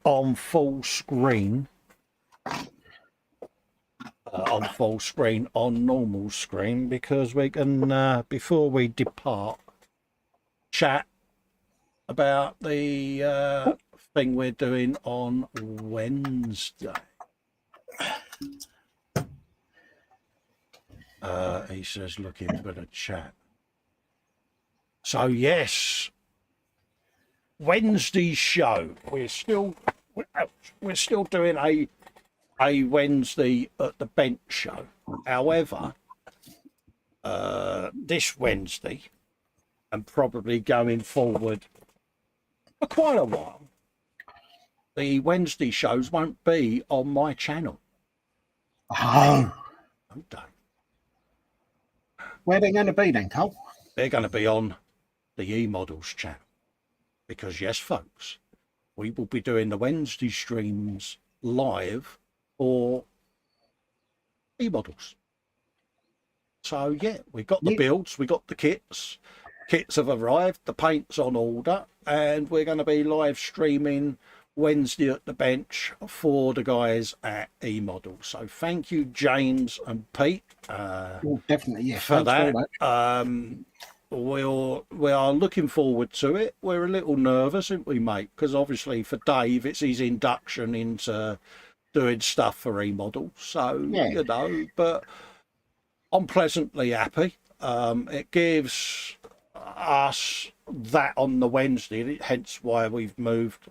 on full screen, on normal screen, because we can, before we depart, chat about the thing we're doing on Wednesday. He says looking for the chat. So yes, Wednesday's show. We're still doing a Wednesday at the bench show. However, this Wednesday, and probably going forward for quite a while, the Wednesday shows won't be on my channel. Oh, Okay. Where are they going to be then, Cole? They're going to be on the E-Models channel. Because, yes, folks, we will be doing the Wednesday streams live for E-Models. So, yeah, we've got the builds, we got the kits. Kits have arrived, the paint's on order, and we're going to be live streaming Wednesday at the bench for the guys at E-Models. So thank you, James and Pete. Definitely, yeah. For that. We are looking forward to it. We're a little nervous, aren't we, mate? Because obviously for Dave, it's his induction into doing stuff for E-Models. So, yeah. You know, but I'm pleasantly happy. It gives us that on the Wednesday, hence why we've moved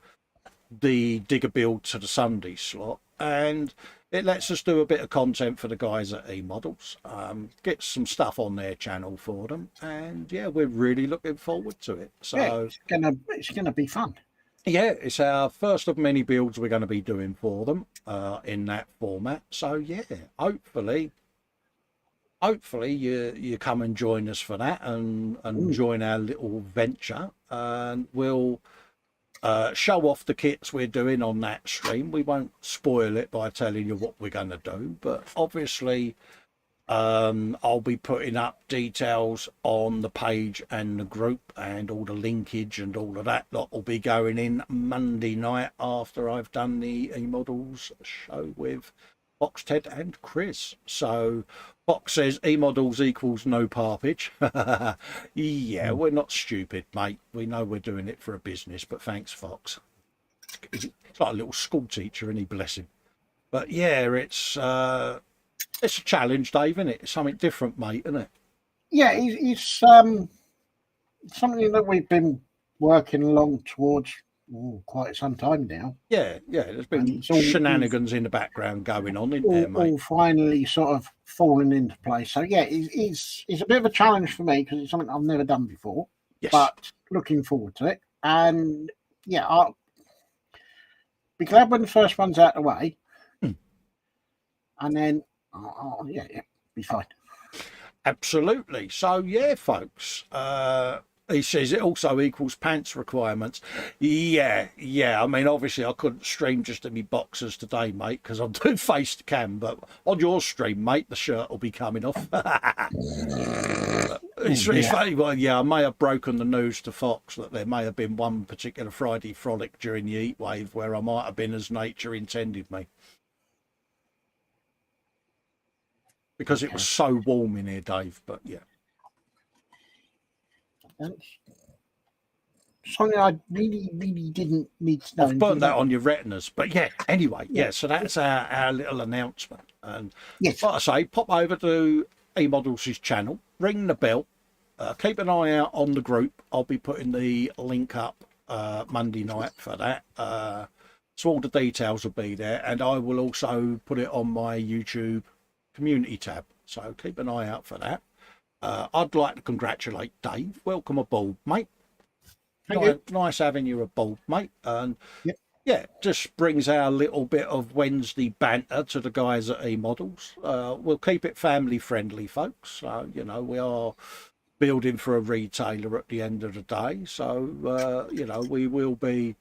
the digger build to the Sunday slot, and it lets us do a bit of content for the guys at E-Models, get some stuff on their channel for them, and yeah, we're really looking forward to it. So yeah, it's gonna be fun. Yeah, it's our first of many builds we're going to be doing for them in that format. So yeah, hopefully you come and join us for that and join our little venture, and we'll show off the kits we're doing on that stream. We won't spoil it by telling you what we're going to do, but obviously I'll be putting up details on the page and the group, and all the linkage and all of that lot will be going in Monday night after I've done the E-Models show with Fox, Ted and Chris. So Fox says e-models equals no parpage. Yeah, we're not stupid, mate. We know we're doing it for a business, but thanks, Fox. It's like a little school teacher, and he bless him. But yeah, it's a challenge, Dave, isn't it? It's something different, mate, isn't it? Yeah, it's something that we've been working along towards quite some time now. Yeah. There's been shenanigans in the background going on, isn't there, mate? All finally sort of falling into place. So yeah, it's a bit of a challenge for me because it's something I've never done before. Yes. But looking forward to it. And yeah, I'll be glad when the first one's out of the way. And then, yeah, be fine. Absolutely. So yeah, folks. He says it also equals pants requirements. Yeah. I mean, obviously, I couldn't stream just in my boxers today, mate, because I'm doing face to cam. But on your stream, mate, the shirt will be coming off. It's funny. Well, yeah, I may have broken the news to Fox that there may have been one particular Friday frolic during the heat wave where I might have been as nature intended me. Because it was so warm in here, Dave. But yeah. Something I really, really didn't need to know. I've burnt that on your retinas. But yeah, anyway, so that's our little announcement. And like I say, pop over to eModels' channel, ring the bell, keep an eye out on the group. I'll be putting the link up Monday night for that. So all the details will be there. And I will also put it on my YouTube community tab. So keep an eye out for that. I'd like to congratulate Dave. Welcome aboard, mate. Nice having you aboard, mate. And yeah, just brings our little bit of Wednesday banter to the guys at eModels. We'll keep it family friendly, folks. So, you know, we are building for a retailer at the end of the day. So, you know, we will be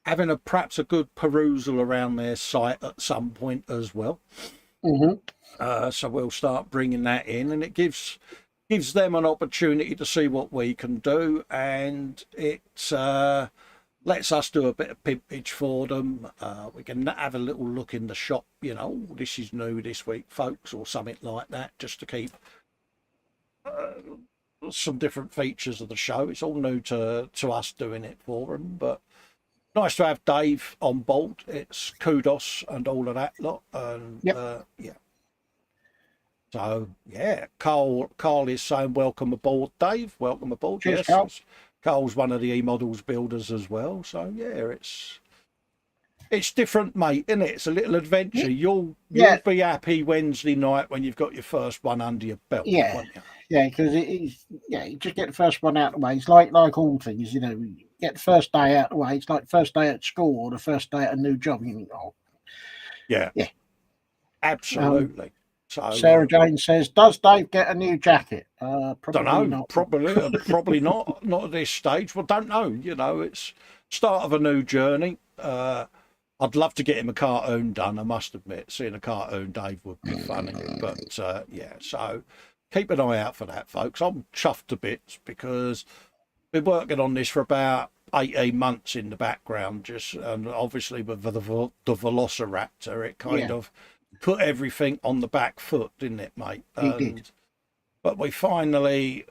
having perhaps a good perusal around their site at some point as well. So we'll start bringing that in, and it gives them an opportunity to see what we can do, and it lets us do a bit of pimpage for them. We can have a little look in the shop, you know, this is new this week, folks, or something like that, just to keep some different features of the show. It's all new to us doing it for them, but nice to have Dave on board. It's kudos and all of that lot, and yeah. So yeah, Carl is saying welcome aboard, Dave. Welcome aboard. Cheers, yes, Carl's one of the eModels builders as well. So yeah, it's different, mate, isn't it? It's a little adventure. You'll be happy Wednesday night when you've got your first one under your belt. Yeah, yeah, because you just get the first one out of the way. It's like all things, you know. You get the first day out of the way. It's like the first day at school or the first day at a new job. You think, yeah, absolutely. So, Sarah Jane says, "Does Dave get a new jacket?" Don't know. Not. Probably not. Not at this stage. Well, don't know. You know, it's start of a new journey. I'd love to get him a cartoon done. I must admit, seeing a cartoon Dave would be funny. But yeah, so keep an eye out for that, folks. I'm chuffed to bits because we've been working on this for about 18 months in the background. And obviously with the Velociraptor, it kind of put everything on the back foot, didn't it, mate? But we finally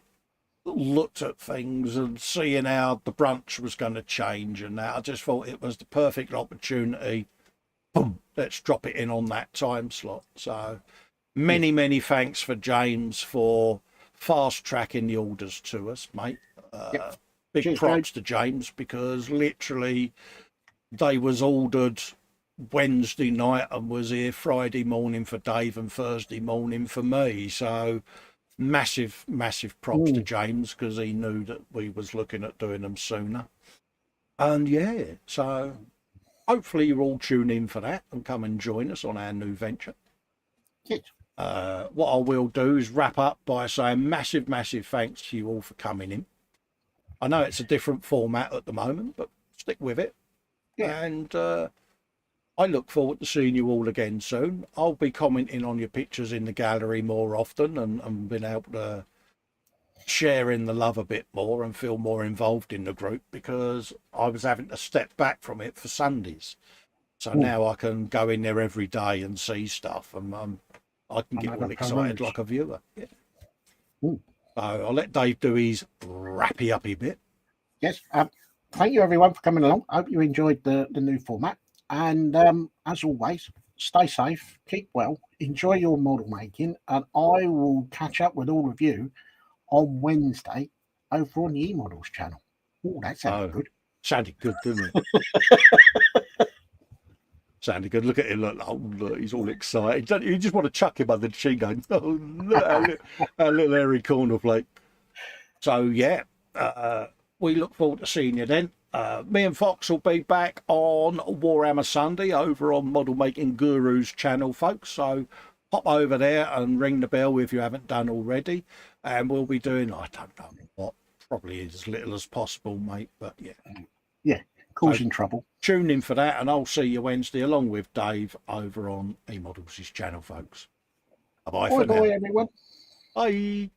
looked at things and seeing how the brunch was going to change, and that I just thought it was the perfect opportunity. Boom, let's drop it in on that time slot. So many thanks for James for fast tracking the orders to us, mate. Big props to James, because literally they was ordered Wednesday night and was here Friday morning for Dave and Thursday morning for me. So massive props to James, because he knew that we was looking at doing them sooner. And yeah, so hopefully you all tune in for that and come and join us on our new venture. What I will do is wrap up by saying massive thanks to you all for coming in. I know it's a different format at the moment, but stick with it. And I look forward to seeing you all again soon. I'll be commenting on your pictures in the gallery more often, and being able to share in the love a bit more and feel more involved in the group, because I was having to step back from it for Sundays. So now I can go in there every day and see stuff, and I can get all excited like a viewer. Yeah. So I'll let Dave do his rappy-uppy bit. Yes. Thank you, everyone, for coming along. I hope you enjoyed the new format. And as always, stay safe, keep well, enjoy your model making, and I will catch up with all of you on Wednesday over on the E-Models channel. Oh, that sounded good. Sounded good, didn't it? Sounded good. Look at him. Look, he's all excited. You just want to chuck him under the chin going, oh, look, a little hairy cornflake. So, yeah, we look forward to seeing you then. Me and Fox will be back on Warhammer Sunday over on Model Making Guru's channel, folks. So pop over there and ring the bell if you haven't done already. And we'll be doing, I don't know what, probably as little as possible, mate. But, yeah. Yeah. Causing trouble. Tune in for that, and I'll see you Wednesday along with Dave over on E-Models' channel, folks. Bye for now. Bye, everyone. Bye.